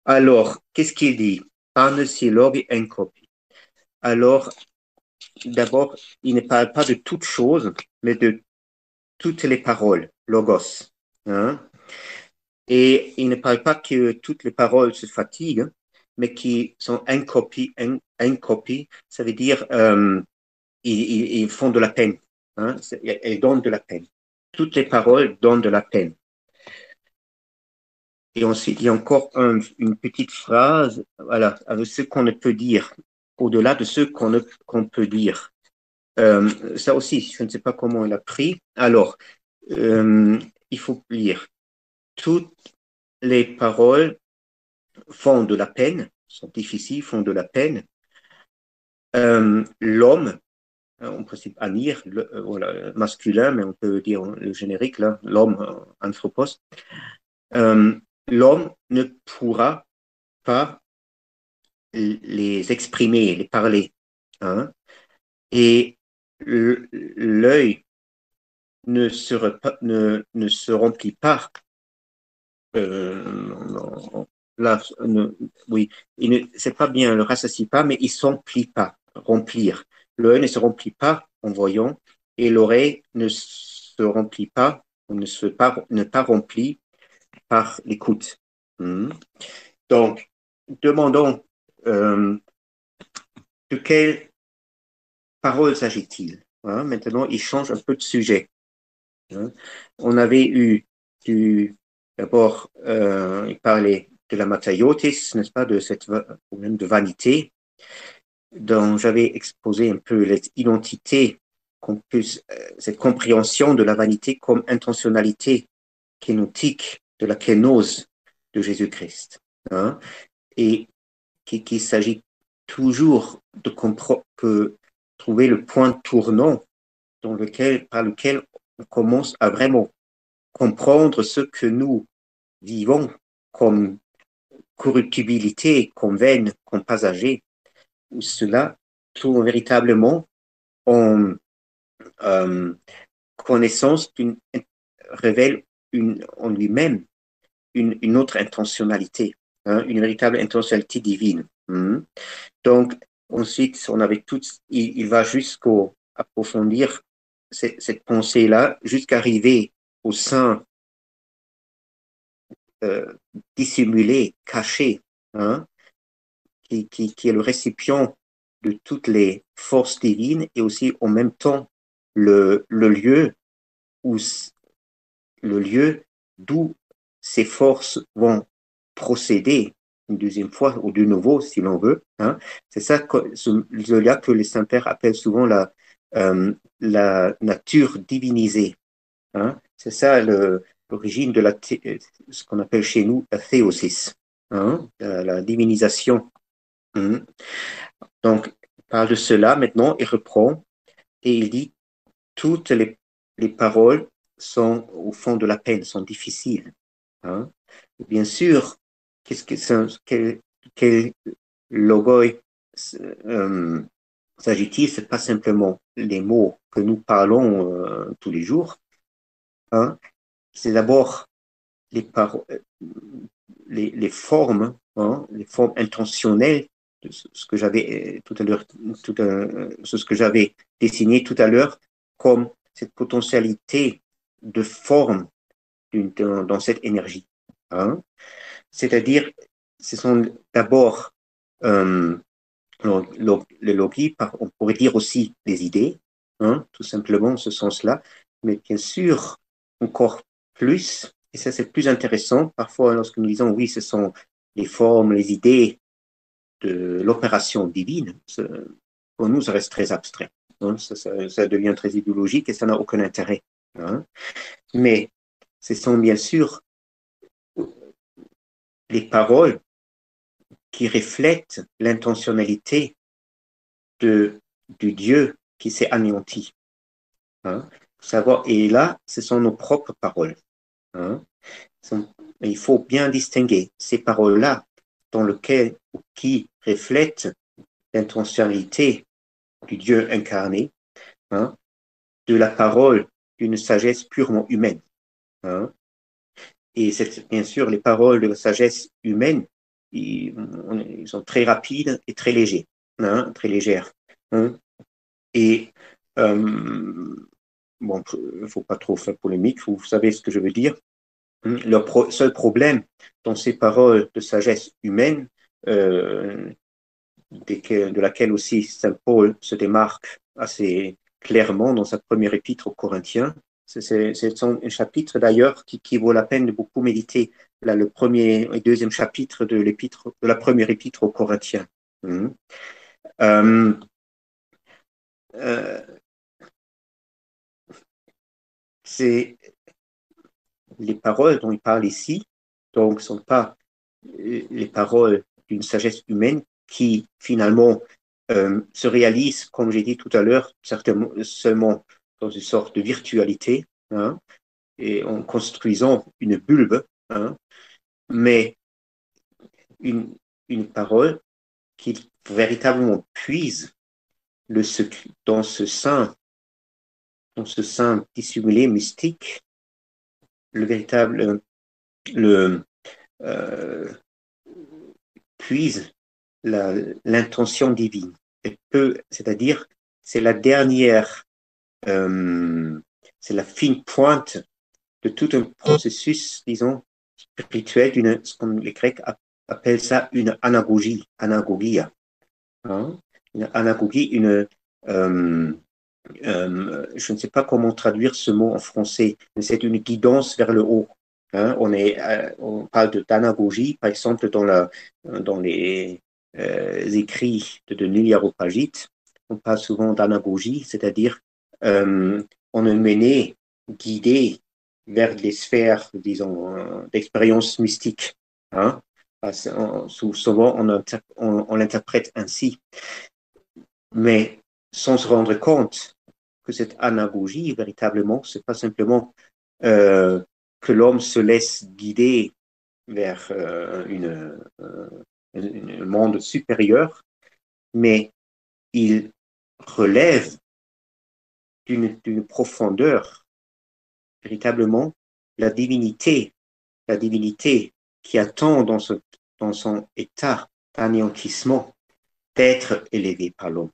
Alors, qu'est-ce qu'il dit? Anesi logi enkopi. Alors, d'abord, il ne parle pas de toutes choses, mais de toutes les paroles, logos. Hein? Et il ne parle pas que toutes les paroles se fatiguent, mais qui sont enkopi. Enkopi, ça veut dire ils font de la peine. Hein? Elles donnent de la peine. Toutes les paroles donnent de la peine. Et ensuite, il y a encore une petite phrase, voilà, avec ce qu'on ne peut dire, au-delà de ce qu'on peut dire. Ça aussi, je ne sais pas comment il a pris. Alors, il faut lire. Toutes les paroles font de la peine, sont difficiles, font de la peine. L'homme, en principe, anir, voilà, masculin, mais on peut dire le générique, là, l'homme, anthropos. L'homme ne pourra pas les exprimer, les parler. Hein? Et l'œil ne se remplit pas. Là, oui, c'est pas bien, le rassasie pas, mais il s'emplit pas, remplir. L'œil ne se remplit pas en voyant et l'oreille ne se remplit pas, ne pas remplit par l'écoute. Donc, demandons de quelle parole s'agit-il? Hein? Maintenant, il change un peu de sujet. Hein? On avait eu d'abord, il parlait de la mathaiotis, n'est-ce pas, de cette problème de vanité, dont j'avais exposé un peu l'identité, cette compréhension de la vanité comme intentionnalité kénotique de la kénose de Jésus-Christ. Hein? Et qu'il s'agit toujours de trouver le point tournant par lequel on commence à vraiment comprendre ce que nous vivons comme corruptibilité, comme veine, comme passager, où cela tourne véritablement en connaissance révèle en lui-même une autre intentionnalité, hein, une véritable intentionnalité divine. Donc, ensuite, il va jusqu'au approfondir cette pensée-là, jusqu'à arriver au sein dissimulé, caché, hein, qui est le récipient de toutes les forces divines et aussi en même temps le lieu d'où ces forces vont procéder une deuxième fois ou de nouveau, si l'on veut. Hein. C'est ça que les saints-pères appellent souvent la nature divinisée. Hein. C'est ça l'origine de ce qu'on appelle chez nous la théosis, hein, la divinisation. Donc, il parle de cela maintenant, il reprend et il dit toutes les paroles sont au fond de la peine, sont difficiles. Hein. Bien sûr, quel logoi s'agit-il? C'est pas simplement les mots que nous parlons tous les jours. Hein. C'est d'abord les formes, hein, les formes intentionnelles de ce que j'avais tout à l'heure, ce que j'avais dessiné tout à l'heure, comme cette potentialité de forme dans cette énergie. Hein. C'est-à-dire, ce sont d'abord le logis, on pourrait dire aussi les idées, hein, tout simplement en ce sens-là, mais bien sûr, encore plus, et ça c'est plus intéressant, parfois lorsque nous disons oui, ce sont les formes, les idées de l'opération divine, pour nous, ça reste très abstrait. Hein, ça devient très idéologique et ça n'a aucun intérêt. Hein. Mais ce sont bien sûr les paroles qui reflète l'intentionnalité du Dieu qui s'est anéanti. Hein? Savoir, et là, ce sont nos propres paroles. Hein? Il faut bien distinguer ces paroles-là qui reflètent l'intentionnalité du Dieu incarné, hein, de la parole d'une sagesse purement humaine. Hein. Et c'est bien sûr les paroles de la sagesse humaine, ils sont très rapides et très légers, hein, très légères. Hein. Et bon, il ne faut pas trop faire polémique, vous savez ce que je veux dire. Le seul problème dans ces paroles de sagesse humaine, de laquelle aussi Saint Paul se démarque assez clairement dans sa première épître aux Corinthiens. C'est un chapitre d'ailleurs qui vaut la peine de beaucoup méditer, là, le premier et deuxième chapitre de la première épître aux Corinthiens. C'est les paroles dont il parle ici, donc ne sont pas les paroles d'une sagesse humaine qui finalement se réalisent, comme j'ai dit tout à l'heure, certainement seulement dans une sorte de virtualité, hein, et en construisant une bulbe, hein, mais une parole qui véritablement puise dans ce sein dissimulé, mystique, le véritable, puise l'intention divine. C'est-à-dire, c'est la dernière, c'est la fine pointe de tout un processus, disons, spirituel, ce qu'on les Grecs appellent ça une anagogie, anagogia. Hein? Une anagogie, je ne sais pas comment traduire ce mot en français, mais c'est une guidance vers le haut. Hein? On parle d'anagogie, par exemple, dans les écrits de Denis Areopagite, on parle souvent d'anagogie, c'est-à-dire on est mené, guidé vers des sphères, disons, d'expérience mystique. Hein? Souvent, on l'interprète ainsi. Mais sans se rendre compte que cette anagogie, véritablement, c'est pas simplement que l'homme se laisse guider vers un monde supérieur, mais il relève d'une profondeur, véritablement, la divinité qui attend dans son état d'anéantissement d'être élevé par l'homme.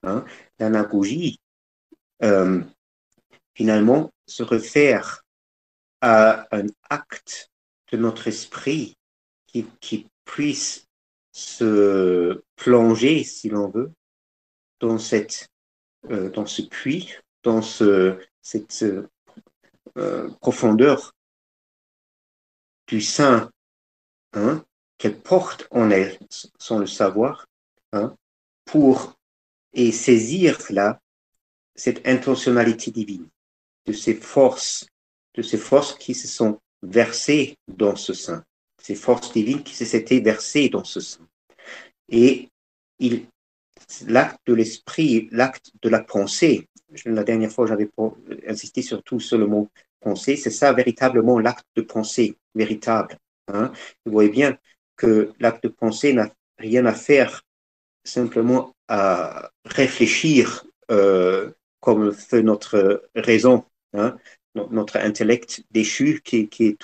Hein? L'anagogie, finalement, se réfère à un acte de notre esprit qui puisse se plonger, si l'on veut, dans ce puits, dans cette profondeur du sein, hein, qu'elle porte en elle, sans le savoir, hein, et saisir là cette intentionnalité divine, de ces forces qui se sont versées dans ce sein, ces forces divines qui s'étaient versées dans ce sein. Et l'acte de l'esprit, l'acte de la pensée, la dernière fois j'avais insisté surtout sur le mot pensée, c'est ça véritablement l'acte de pensée véritable. Hein. Vous voyez bien que l'acte de pensée n'a rien à faire simplement à réfléchir comme fait notre raison, hein, notre intellect déchu qui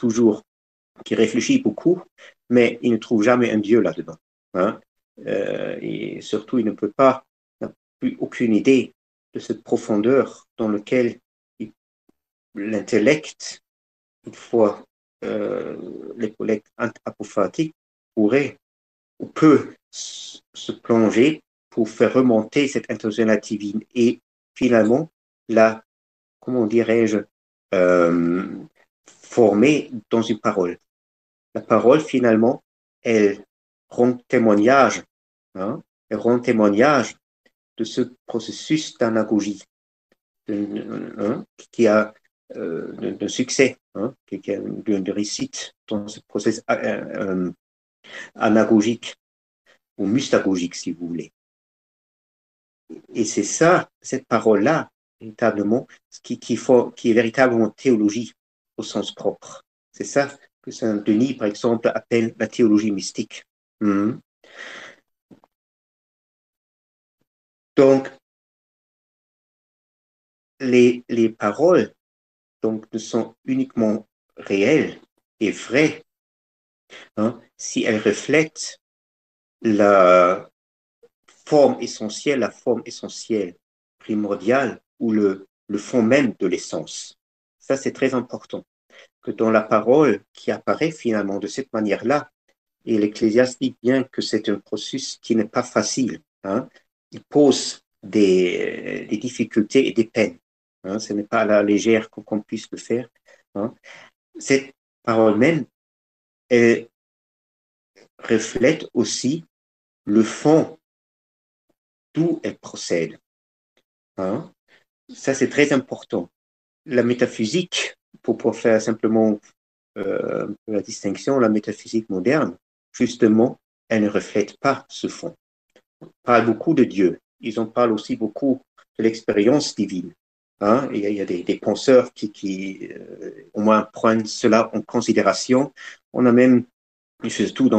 réfléchit beaucoup, mais il ne trouve jamais un Dieu là-dedans. Hein. Et surtout, il n'a plus aucune idée de cette profondeur dans laquelle l'intellect, une fois l'intellect apophatique, peut se plonger pour faire remonter cette intentionnalité divine et finalement comment dirais-je, former dans une parole. La parole, finalement, elle rend témoignage, hein, elle rend témoignage de ce processus d'anagogie, qui a de succès, hein, qui a de réussite dans ce processus anagogique ou mystagogique, si vous voulez. Et c'est ça, cette parole-là, véritablement, qui est véritablement théologie au sens propre. C'est ça que Saint Denis, par exemple, appelle la théologie mystique. Donc, les paroles donc, ne sont uniquement réelles et vraies si elles reflètent la forme essentielle, primordiale, ou le fond même de l'essence. Ça, c'est très important. Que dans la parole qui apparaît finalement de cette manière-là, et l'Ecclésiaste dit bien que c'est un processus qui n'est pas facile. Il pose des difficultés et des peines. Ce n'est pas à la légère qu'on puisse le faire. Cette parole même, elle reflète aussi le fond d'où elle procède. Ça, c'est très important. La métaphysique, pour faire simplement la distinction, la métaphysique moderne, justement, elle ne reflète pas ce fond. On parle beaucoup de Dieu. Ils en parlent aussi beaucoup de l'expérience divine. Il y a des penseurs qui au moins prennent cela en considération. On a même, surtout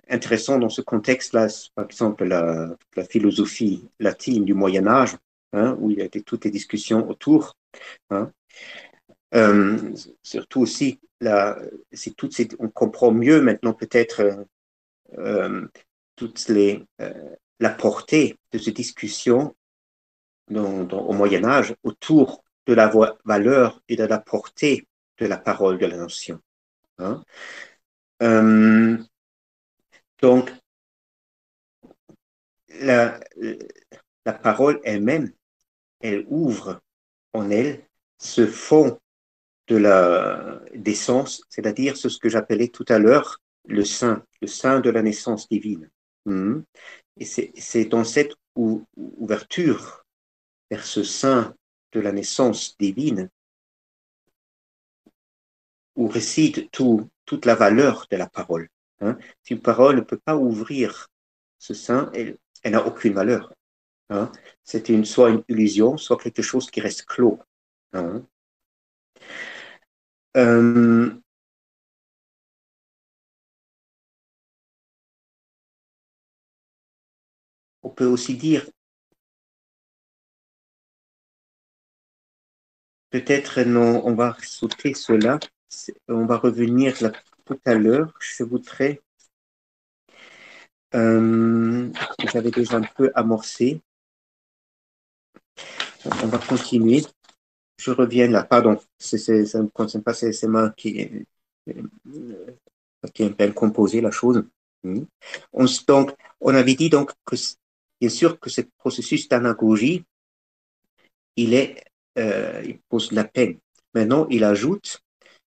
intéressant dans ce contexte-là, par exemple, la philosophie latine du Moyen-Âge, où il y a toutes les discussions autour. Surtout aussi, on comprend mieux maintenant peut-être la portée de ces discussions au Moyen-Âge autour de la valeur et de la portée de la parole de la nation. Donc, la parole elle-même, elle ouvre en elle ce fond des sens, c'est-à-dire ce que j'appelais tout à l'heure le sein de la naissance divine. Et c'est dans cette ouverture vers ce sein de la naissance divine où réside toute la valeur de la parole. Si une parole ne peut pas ouvrir ce sein, elle n'a aucune valeur. C'est soit une illusion, soit quelque chose qui reste clos. On peut aussi dire, peut-être non, on va sauter cela, on va revenir là tout à l'heure. Je voudrais, j'avais déjà un peu amorcé. On va continuer. Je reviens là, pardon, ça ne me concerne pas, c'est moi qui ai un peu composé la chose. Donc, on avait dit donc que, bien sûr, que ce processus d'anagogie, il pose la peine. Maintenant, il ajoute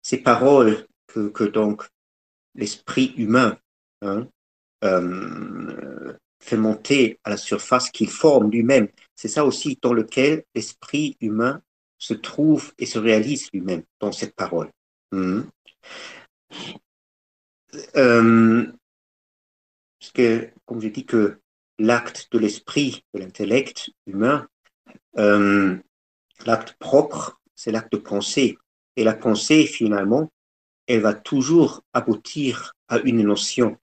ces paroles que donc l'esprit humain fait monter à la surface, qu'il forme lui-même. C'est ça aussi dans lequel l'esprit humain se trouve et se réalise lui-même dans cette parole. Parce que, comme je dis que l'acte de l'esprit, de l'intellect humain, l'acte propre, c'est l'acte de pensée. Et la pensée, finalement, elle va toujours aboutir à une notion,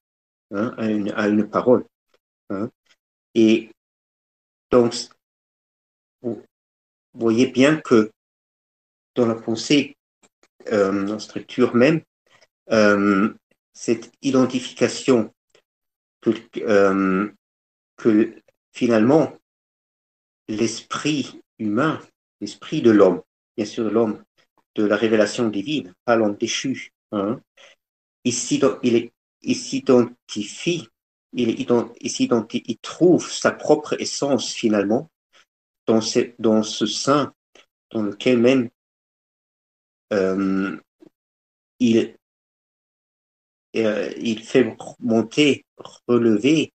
à une parole. Et donc, vous voyez bien que dans la pensée, dans la structure même, cette identification que finalement l'esprit humain, l'esprit de l'homme, bien sûr l'homme de la révélation divine, pas l'homme déchu, il s'identifie, il trouve sa propre essence finalement dans ce sein dans lequel même il fait monter, relever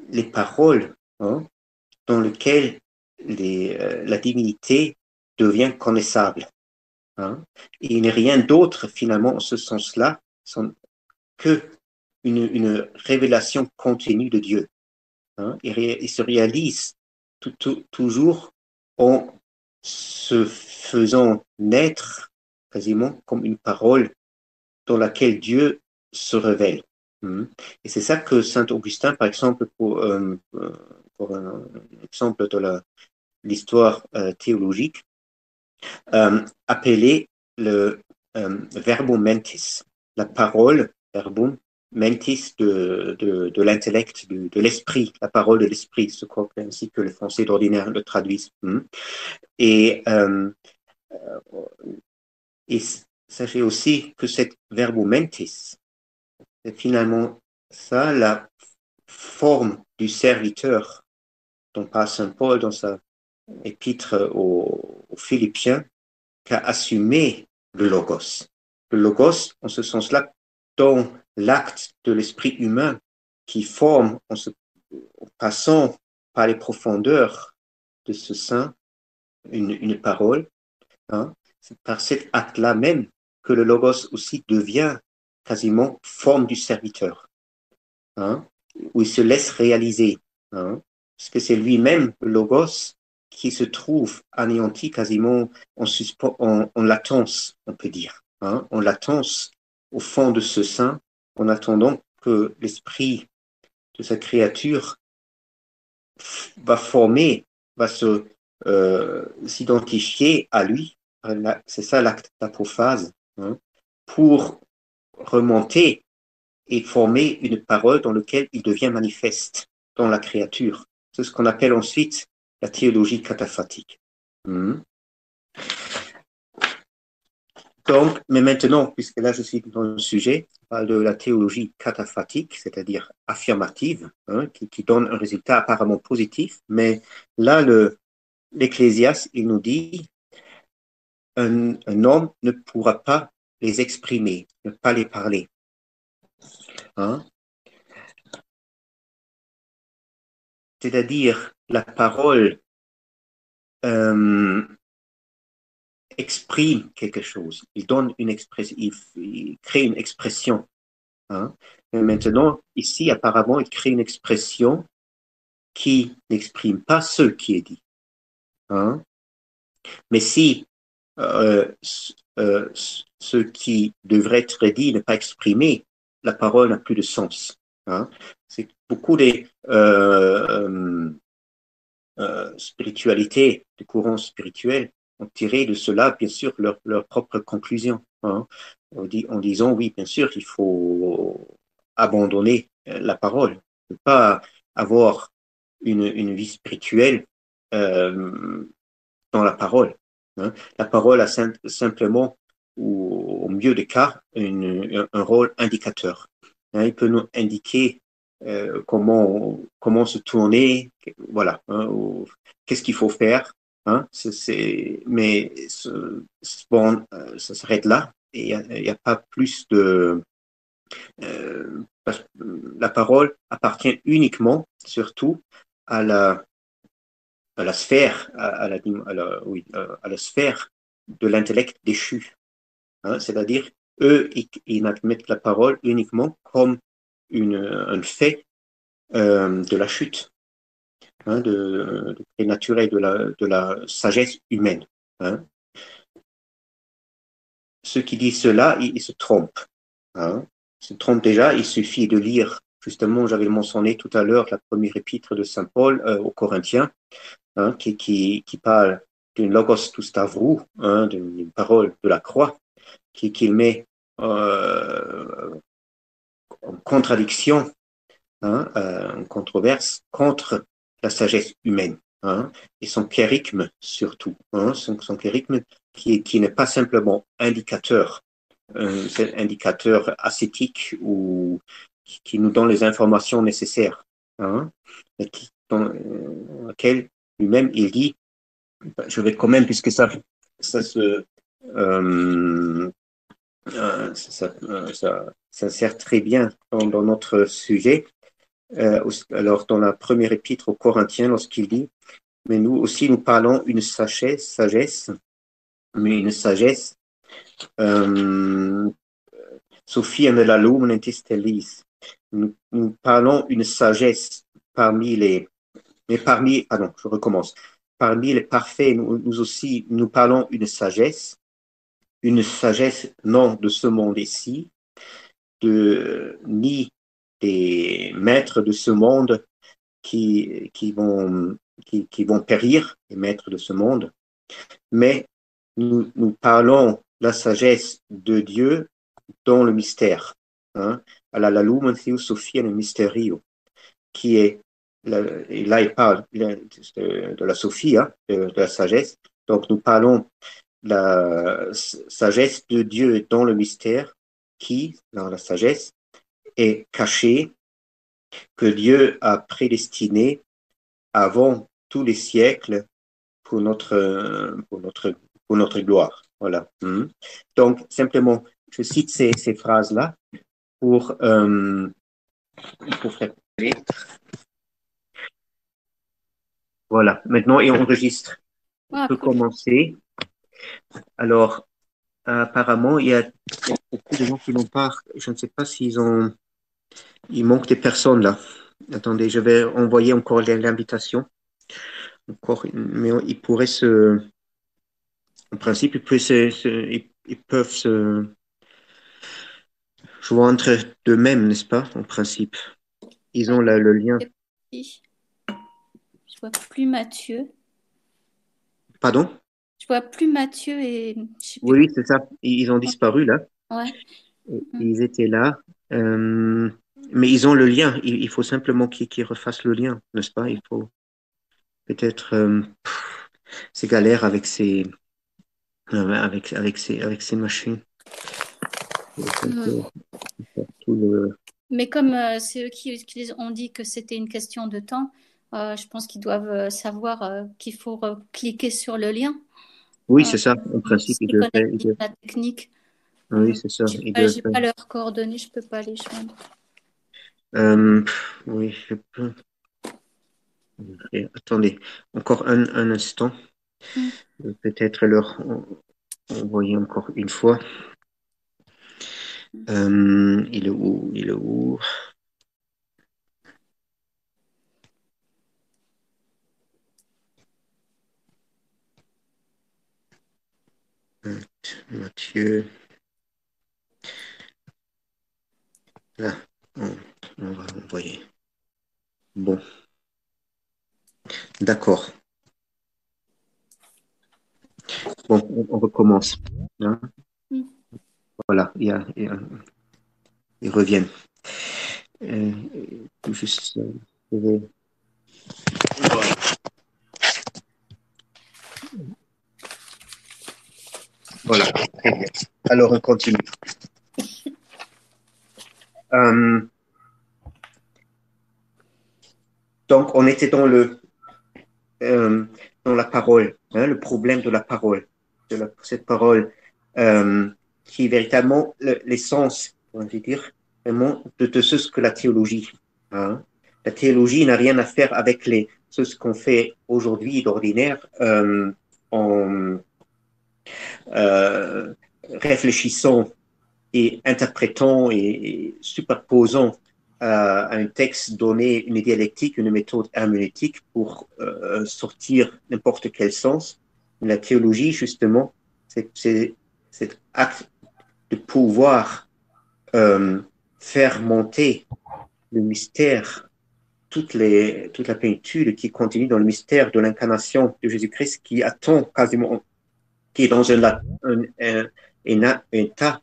les paroles dans lesquelles la divinité devient connaissable. Et il n'est rien d'autre finalement en ce sens-là que une révélation continue de Dieu. Hein. Il se réalise toujours en se faisant naître quasiment comme une parole dans laquelle Dieu se révèle. Et c'est ça que Saint Augustin, par exemple, pour un exemple de l'histoire théologique, appelait le verbum mentis, la parole, verbum mentis de l'intellect, de l'esprit, la parole de l'esprit, je crois que ainsi que les Français d'ordinaire le traduisent. Et sachez aussi que cette verbum mentis, c'est finalement ça la forme du serviteur dont parle Saint Paul dans sa épître aux Philippiens, qu'a assumé le logos. Le logos, en ce sens-là, dans l'acte de l'esprit humain qui forme, en passant par les profondeurs de ce sein, une parole, hein, c'est par cet acte-là même que le logos aussi devient quasiment forme du serviteur, hein, où il se laisse réaliser, hein, parce que c'est lui-même, le logos, qui se trouve anéanti quasiment en latence, on peut dire, hein, en latence au fond de ce sein, en attendant que l'esprit de sa créature va s'identifier à lui. C'est ça l'acte d'apophase, hein, pour remonter et former une parole dans laquelle il devient manifeste dans la créature. C'est ce qu'on appelle ensuite la théologie cataphatique. Donc, mais maintenant, puisque là je suis dans le sujet, on parle de la théologie cataphatique, c'est-à-dire affirmative, hein, qui donne un résultat apparemment positif, mais là, l'Ecclésiaste, il nous dit, un homme ne pourra pas les exprimer, ne pas les parler. Hein? C'est-à-dire, la parole exprime quelque chose, il donne une expression, il crée une expression. Hein? Et maintenant, ici, apparemment, il crée une expression qui n'exprime pas ce qui est dit. Hein? Mais si ce qui devrait être dit n'est pas exprimé, la parole n'a plus de sens. Hein? C'est beaucoup des spiritualités, des courants spirituels ont tiré de cela, bien sûr, leur propre conclusion. Hein? En disant, oui, bien sûr, il faut abandonner la parole, ne pas avoir une vie spirituelle dans la parole. Hein. La parole a simplement, ou au mieux des cas, un rôle indicateur. Hein. Il peut nous indiquer comment se tourner, voilà, hein, qu'est-ce qu'il faut faire. Hein. Mais bon, ça s'arrête là et il n'y a pas plus de... la parole appartient uniquement, surtout, à la sphère, à la sphère de l'intellect déchu. Hein, c'est-à-dire, eux, ils admettent la parole uniquement comme un fait de la chute, hein, de naturel, de la sagesse humaine. Hein. Ceux qui disent cela, ils se trompent. Hein. Ils se trompent déjà, il suffit de lire, justement, j'avais mentionné tout à l'heure la première épître de Saint Paul aux Corinthiens, hein, qui parle d'une logos tu stavrou, hein, d'une parole de la croix, qu'il met en contradiction, hein, en controverse contre la sagesse humaine, hein, et son chérigme surtout, hein, son chérigme qui n'est pas simplement indicateur, c'est indicateur ascétique ou qui nous donne les informations nécessaires, hein, et dans lequel lui-même il dit, je vais quand même, puisque ça sert très bien dans notre sujet. Alors, dans la première épître aux Corinthiens, lorsqu'il dit, mais nous aussi, nous parlons une sagesse, mais une sagesse Sophia nella lumen stellis. Nous parlons une sagesse parmi les... Mais parmi... Ah non, je recommence. Parmi les parfaits, nous aussi, nous parlons une sagesse non de ce monde ici, ni des maîtres de ce monde qui vont périr, les maîtres de ce monde, mais nous parlons la sagesse de Dieu dans le mystère. Hein? La lumen theos Sophia le mysterio, qui est, et là il parle de la Sophie, hein, de la sagesse. Donc nous parlons la sagesse de Dieu dans le mystère, qui, dans la sagesse, est cachée, que Dieu a prédestiné avant tous les siècles pour notre gloire. Voilà. Donc, simplement, je cite ces phrases-là pour faire. Voilà. Maintenant, il enregistre. On peut commencer. Alors, apparemment, il y a beaucoup de gens qui n'ont pas. Je ne sais pas il manque des personnes là. Attendez, je vais envoyer encore l'invitation. Encore, mais ils pourraient en principe, ils peuvent se joindre d'eux-mêmes, n'est-ce pas? En principe, ils ont le lien. Je vois plus Mathieu. Pardon? Je vois plus Mathieu et. Oui, c'est ça. Ils ont disparu là. Ouais. Ils étaient là. Mais ils ont le lien. Il faut simplement qu'ils refassent le lien, n'est-ce pas? Il faut peut-être ces galères avec ces machines. Mais comme c'est eux qui ont dit que c'était une question de temps, je pense qu'ils doivent savoir qu'il faut cliquer sur le lien. Oui, c'est ça. En principe, ils devraient. La technique. Oui, c'est ça. J'ai pas leurs coordonnées, je peux pas les joindre. Oui, je peux. Attendez, encore un instant. Peut-être leur envoyer encore une fois. Il est où? Il est où? Mathieu. Là, on va envoyer. Bon. D'accord. Bon, on recommence. Hein? Voilà, ils reviennent. Juste, voilà, très bien. Alors, on continue. Donc, on était dans la parole, hein, le problème de la parole, cette parole qui est véritablement l'essence, on va dire, vraiment de ce que la théologie. Hein. La théologie n'a rien à faire avec ce qu'on fait aujourd'hui d'ordinaire en réfléchissant et interprétant et superposant à un texte donné une dialectique, une méthode herméneutique pour sortir n'importe quel sens. La théologie, justement, c'est cet acte de pouvoir faire monter le mystère, toute la plénitude qui continue dans le mystère de l'incarnation de Jésus-Christ qui attend quasiment, qui est dans un état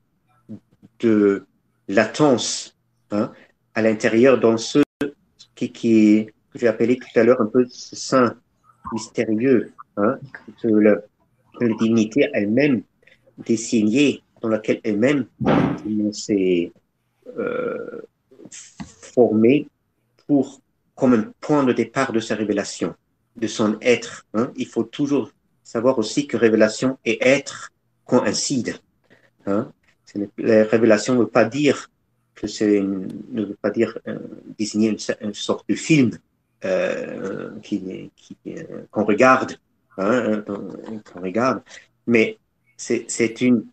de latence hein, à l'intérieur dans ce que j'ai appelé tout à l'heure un peu ce sein mystérieux, hein, que la divinité elle-même dessinée, dans laquelle elle-même s'est formée comme un point de départ de sa révélation, de son être. Hein. Il faut toujours savoir aussi que révélation et être coïncident. Hein. La révélation ne veut pas dire que ne veut pas dire désigner une sorte de film qu'on regarde, hein, qu'on regarde, mais c'est une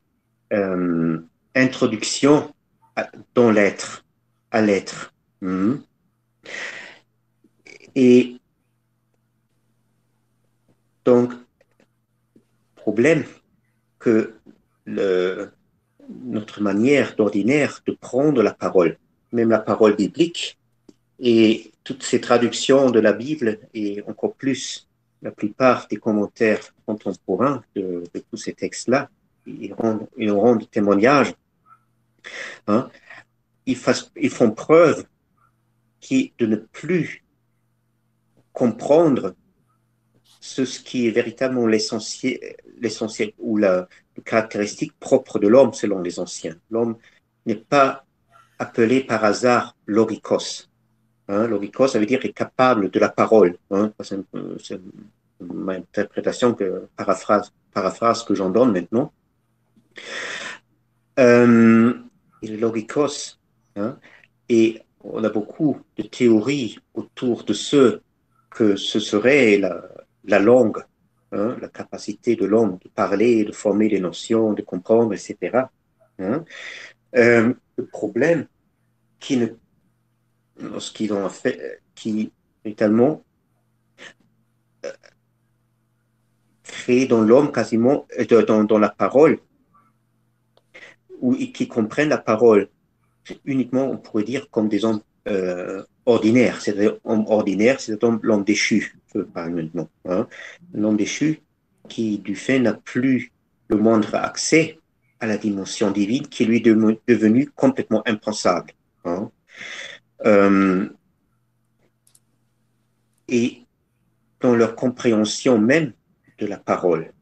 introduction dans l'être, à l'être. Et donc, problème que notre manière d'ordinaire de prendre la parole, même la parole biblique, et toutes ces traductions de la Bible, et encore plus la plupart des commentaires contemporains de tous ces textes-là, ils rendent témoignage, hein, ils font preuve de ne plus comprendre ce qui est véritablement l'essentiel ou la caractéristique propre de l'homme selon les anciens. L'homme n'est pas appelé par hasard logikos. Logikos, ça veut dire est capable de la parole. C'est ma interprétation, paraphrase que j'en donne maintenant. Et le logikos, et on a beaucoup de théories autour de que ce serait la langue, la capacité de l'homme de parler, de former des notions, de comprendre, etc. Le problème lorsqu'ils ont fait, qui également crée dans l'homme quasiment, dans la parole, ou qui comprennent la parole uniquement, on pourrait dire, comme des hommes ordinaires. C'est-à-dire, homme ordinaire, c'est l'homme déchu, je parle maintenant. Un homme déchu qui, du fait, n'a plus le moindre accès à la dimension divine qui lui est devenue complètement impensable. Et dans leur compréhension même de la parole,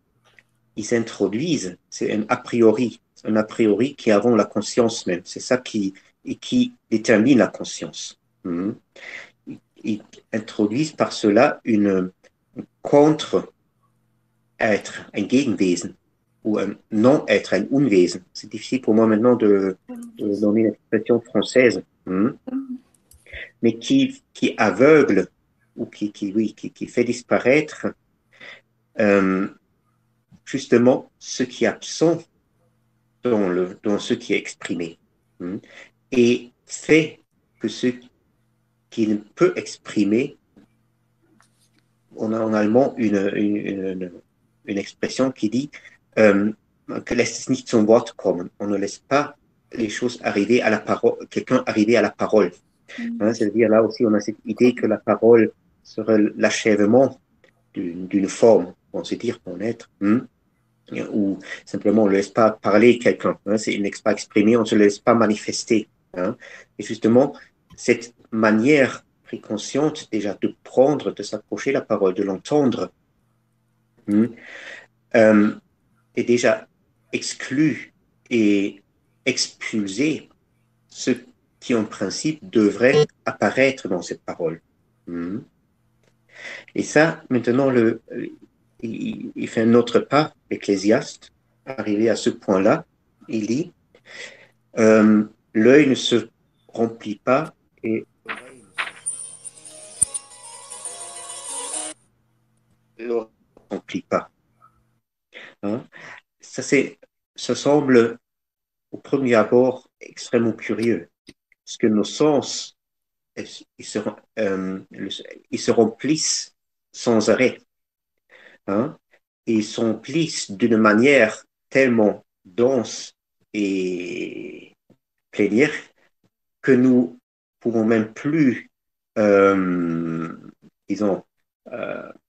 ils introduisent, c'est un a priori qui est avant la conscience même. C'est ça qui détermine la conscience. Ils introduisent par cela une contre-être, un Gegenwesen, ou un non-être, un Unwesen. C'est difficile pour moi maintenant de donner une expression française, mais qui aveugle ou qui fait disparaître justement ce qui est absent dans ce qui est exprimé, et fait que ce qui ne peut exprimer, on a en allemand une expression qui dit que lässt es nicht zum Wort kommen. On ne laisse pas les choses arriver à la parole, quelqu'un arriver à la parole. C'est-à-dire là aussi on a cette idée que la parole serait l'achèvement d'une forme, on sait dire ton être, ou simplement on ne laisse pas parler quelqu'un, il ne laisse pas exprimer, on ne se laisse pas manifester. Et justement, cette manière préconsciente déjà de prendre, de s'approcher de la parole, de l'entendre, est déjà exclu et expulsé ce qui en principe devrait apparaître dans cette parole. Et ça, maintenant, il fait un autre pas, l'Ecclésiaste, arrivé à ce point-là, il dit l'œil ne se remplit pas et l'oreille ne se remplit pas. Ça semble au premier abord extrêmement curieux, parce que nos sens, ils se remplissent sans arrêt. Ils se remplissent d'une manière tellement dense et plénière que nous pouvons même plus, disons,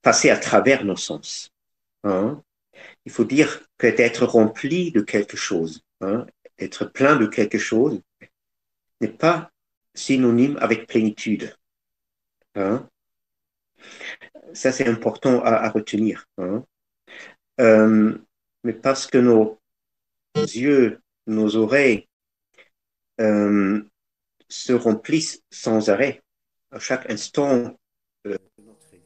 passer à travers nos sens. Il faut dire que d'être rempli de quelque chose, être plein de quelque chose, n'est pas synonyme avec plénitude. Ça, c'est important à retenir. Mais parce que nos yeux, nos oreilles se remplissent sans arrêt à chaque instant de notre vie.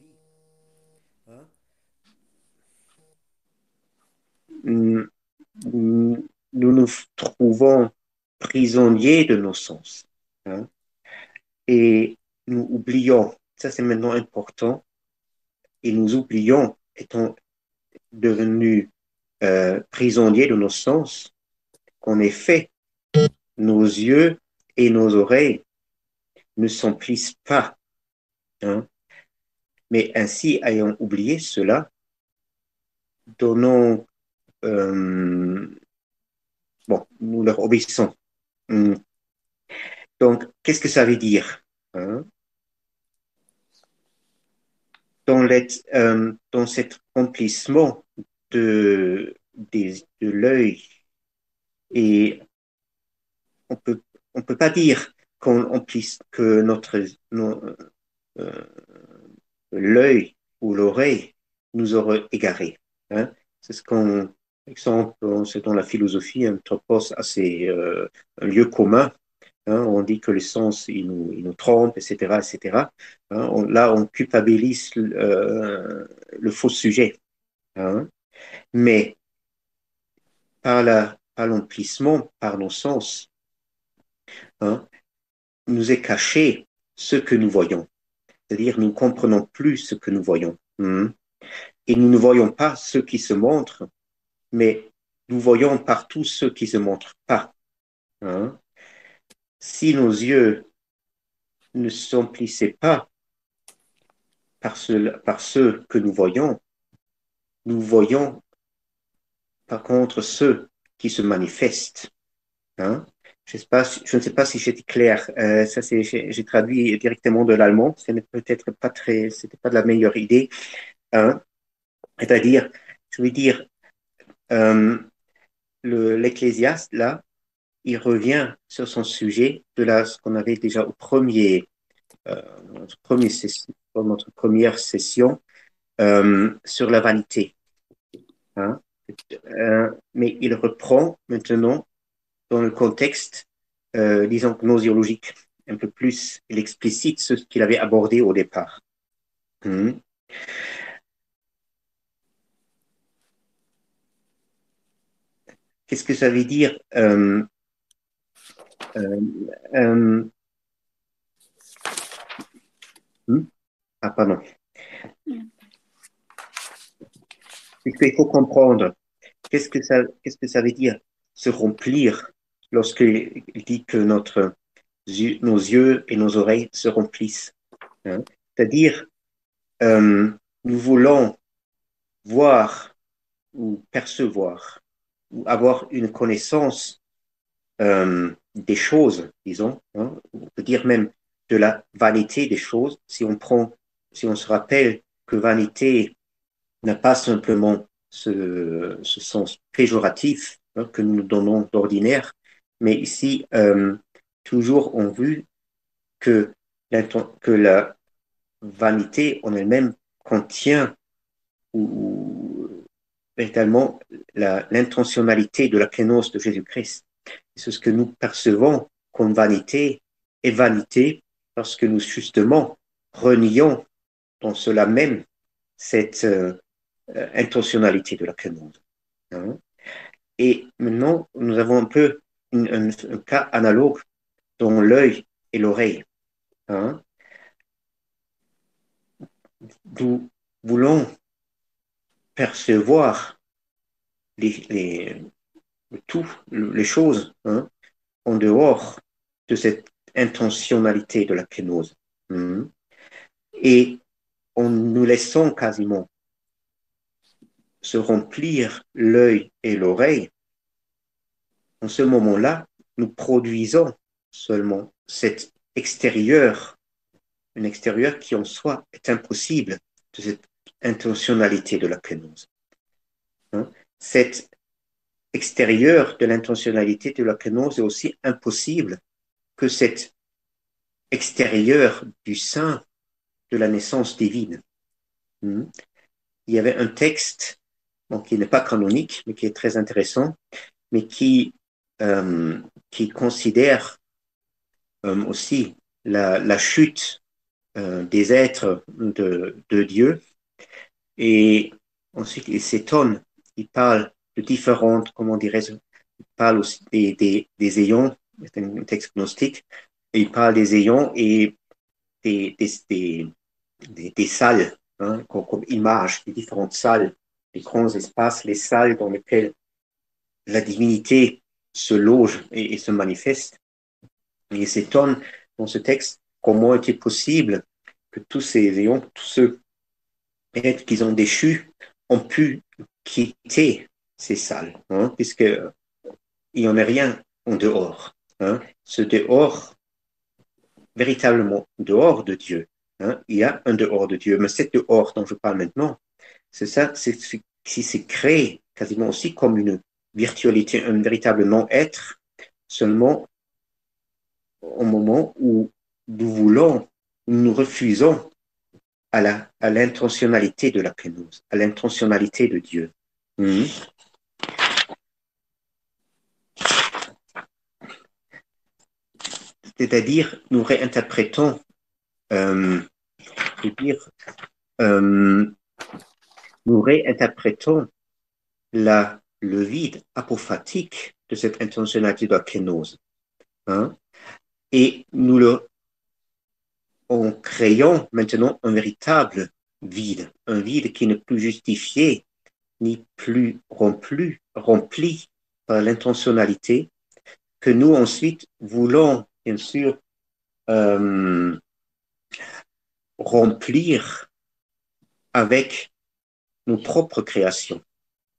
Nous nous trouvons prisonniers de nos sens. Et nous oublions, ça c'est maintenant important, et nous oublions, étant devenus prisonniers de nos sens, qu'on est fait nos yeux et nos oreilles ne s'emplissent pas. Hein. Mais ainsi, ayant oublié cela, donnons, nous leur obéissons. Donc, qu'est-ce que ça veut dire? Hein? Dans cet remplissement de l'œil, et on peut pas dire que euh, l'œil ou l'oreille nous aurait égarés. Hein? C'est ce qu'on, exemple, c'est dans la philosophie, un topos assez un lieu commun. Hein, on dit que les sens, ils nous trompent, etc., etc. Hein, là, on culpabilise le faux sujet. Hein, mais par l'emplissement, par nos sens, hein, nous est caché ce que nous voyons. C'est-à-dire, nous ne comprenons plus ce que nous voyons. Hein, et nous ne voyons pas ce qui se montre, mais nous voyons partout ce qui ne se montre pas. Hein. Si nos yeux ne s'emplissaient pas par ce que nous voyons par contre ceux qui se manifestent. Hein. Je ne sais pas si j'étais clair. J'ai traduit directement de l'allemand. Ce n'est peut-être pas c'était pas de la meilleure idée. Hein. C'est-à-dire, je veux dire, l'Ecclésiaste, là, il revient sur son sujet ce qu'on avait déjà dans notre première session, sur la vanité. Hein. Mais il reprend maintenant dans le contexte, disons, gnosiologique, un peu plus, il explicite ce qu'il avait abordé au départ. Qu'est-ce que ça veut dire Ah, pardon. Il faut comprendre. Qu'est-ce que ça veut dire se remplir lorsqu'il dit que nos yeux et nos oreilles se remplissent. Hein? C'est-à-dire, nous voulons voir ou percevoir ou avoir une connaissance des choses, disons. Hein? On peut dire même de la vanité des choses. Si on se rappelle que vanité n'a pas simplement ce sens péjoratif, hein, que nous donnons d'ordinaire, mais ici, toujours on veut que la vanité en elle-même contient ou véritablement l'intentionnalité de la kénose de Jésus-Christ. C'est ce que nous percevons comme vanité et vanité parce que nous justement renions dans cela même cette intentionnalité de la kénose. Hein. Et maintenant, nous avons un peu un cas analogue dans l'œil et l'oreille. Hein. Nous voulons percevoir les choses, hein, en dehors de cette intentionnalité de la kénose. Hein. Et en nous laissant quasiment se remplir l'œil et l'oreille, en ce moment-là, nous produisons seulement cet extérieur, un extérieur qui en soi est impossible de cette intentionnalité de la kénose. Hein? Cet extérieur de l'intentionnalité de la kénose est aussi impossible que cet extérieur du sein de la naissance divine. Il y avait un texte qui n'est pas canonique, mais qui est très intéressant, mais qui considère aussi la chute des êtres de Dieu. Et ensuite, il s'étonne, il parle de différentes, comment dirais-je, il parle aussi des ayons, c'est un texte gnostique, et il parle des ayons et des salles, hein, comme image, des différentes salles, les grands espaces, les salles dans lesquelles la divinité se loge et se manifeste. Et il s'étonne dans ce texte comment est-il possible que tous ces lions, tous ceux qu'ils ont déchus, ont pu quitter ces salles, hein, puisqu'il n'y en a rien en dehors. Hein. Ce dehors, véritablement dehors de Dieu, hein, il y a un dehors de Dieu, mais cet dehors dont je parle maintenant, c'est ça, c'est ce qui s'est créé quasiment aussi comme une virtualité, un véritable non-être, seulement au moment où nous refusons à l'intentionnalité de la kénose, à l'intentionnalité de Dieu. C'est-à-dire, nous réinterprétons, nous réinterprétons le vide apophatique de cette intentionnalité de la kénose. Hein? Et en créant maintenant un véritable vide, un vide qui n'est plus justifié, ni plus rempli par l'intentionnalité, que nous ensuite voulons, bien sûr, remplir avec nos propres créations.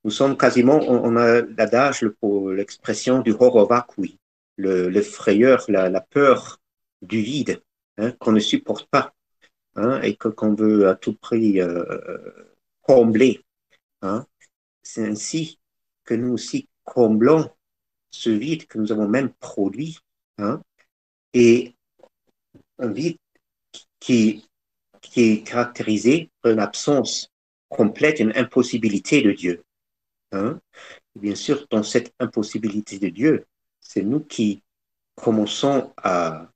Nous sommes quasiment, on a l'adage pour l'expression du horror vacui, le frayeur, la peur du vide, hein, qu'on ne supporte pas, hein, et qu'on veut à tout prix combler. Hein. C'est ainsi que nous aussi comblons ce vide que nous avons même produit, hein, et un vide qui est caractérisé par une absence complète, une impossibilité de Dieu. Hein. Et bien sûr, dans cette impossibilité de Dieu, c'est nous qui commençons à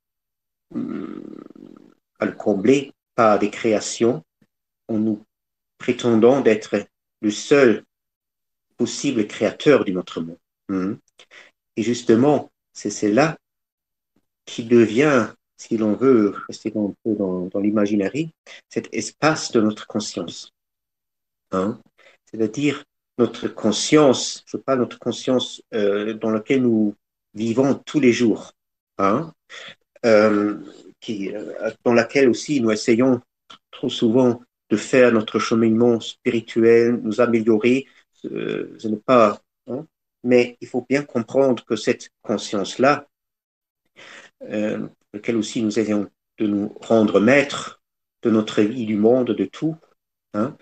le combler par des créations en nous prétendant d'être le seul possible créateur de notre monde. Hein. Et justement, c'est là qui devient, si l'on veut rester un peu dans l'imaginerie, cet espace de notre conscience. Hein? C'est-à-dire notre conscience, je parle de notre conscience dans laquelle nous vivons tous les jours, hein? Dans laquelle aussi nous essayons trop souvent de faire notre cheminement spirituel, nous améliorer, ce n'est pas... Hein? Mais il faut bien comprendre que cette conscience-là, laquelle aussi nous essayons de nous rendre maîtres de notre vie, du monde, de tout, hein,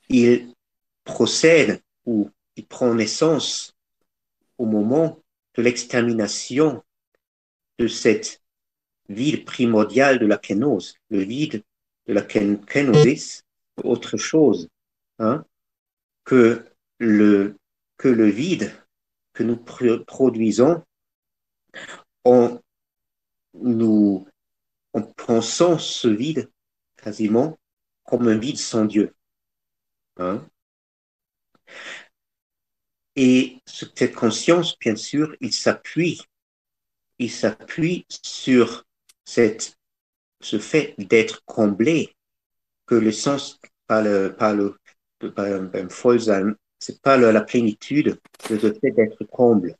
il procède ou il prend naissance au moment de l'extermination de cette vide primordiale de la kénose, le vide de la kénosis, autre chose, hein, que le vide que nous produisons en pensant ce vide quasiment comme un vide sans Dieu. Hein? Et cette conscience, bien sûr, il s'appuie sur ce fait d'être comblé, que le sens, c'est pas la plénitude, le fait d'être comble,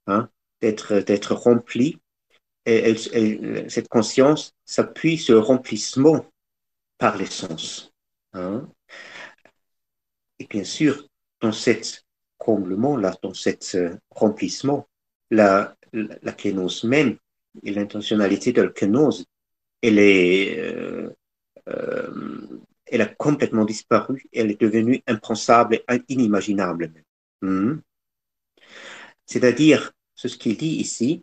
hein, d'être rempli. Et cette conscience s'appuie sur le remplissement par les sens. Hein. Et bien sûr, dans cet comblement-là, dans cet remplissement, la kénose même et l'intentionnalité de la kénose, elle a complètement disparu, elle est devenue impensable et inimaginable. C'est-à-dire, ce qu'il dit ici,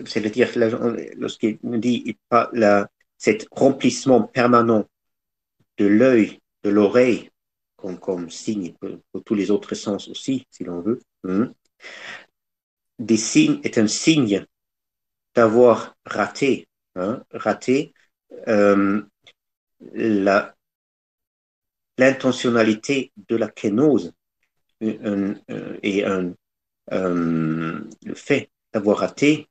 c'est-à-dire lorsqu'il nous dit cet remplissement permanent de l'œil, de l'oreille, comme signe pour tous les autres sens aussi, si l'on veut. Des signes est un signe d'avoir raté, hein, l'intentionnalité de la kénose et le fait d'avoir raté,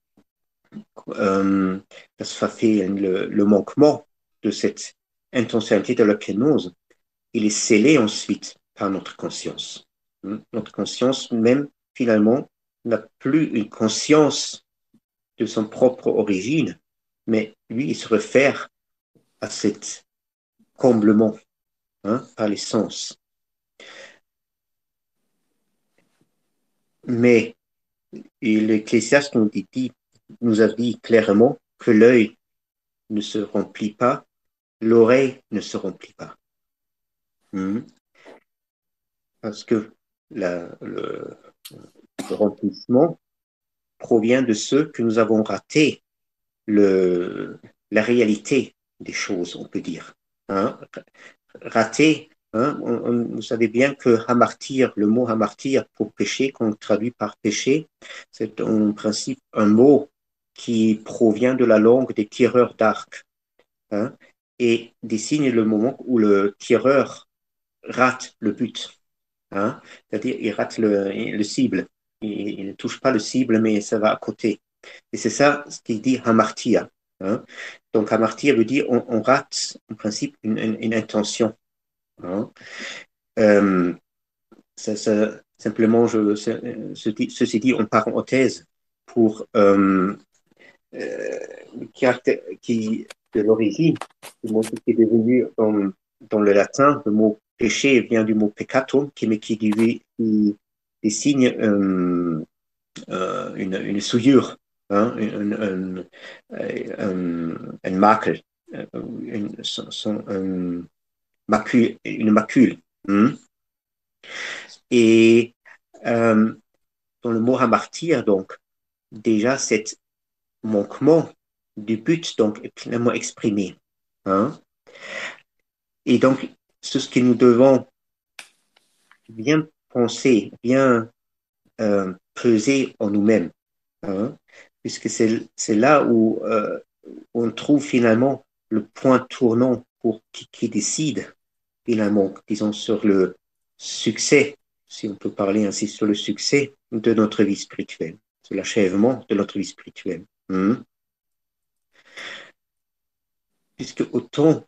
ça fait le manquement de cette intentionnalité de la kénose. Il est scellé ensuite par notre conscience. Notre conscience même finalement, n'a plus une conscience de son propre origine, mais lui, il se réfère à cet comblement par les sens. Mais l'Ecclésiaste nous a dit clairement que l'œil ne se remplit pas, l'oreille ne se remplit pas. Parce que le remplissement provient de ce que nous avons raté la réalité des choses, on peut dire. Raté, vous savez bien que hamartir, le mot hamartir pour péché, qu'on traduit par péché, c'est en principe un mot qui provient de la langue des tireurs d'arc et désigne le moment où le tireur rate le but. C'est-à-dire, il rate le cible. Il ne touche pas le cible, mais ça va à côté. Et c'est ça ce qu'il dit hamartia. Donc, hamartia veut dire on rate, en principe, une intention. Simplement, ceci dit en parenthèse, pour de l'origine, le mot qui est devenu dans le latin, le mot péché vient du mot peccatum, qui désigne une souillure, un macle, une macule. Et dans le mot hamartir, donc, déjà, cet manquement du but donc, est pleinement exprimé. Et donc, c'est ce que nous devons bien penser, bien peser en nous-mêmes, puisque c'est là où on trouve finalement le point tournant pour qui décide finalement, disons, sur le succès, si on peut parler ainsi, sur le succès de notre vie spirituelle, sur l'achèvement de notre vie spirituelle. Puisque autant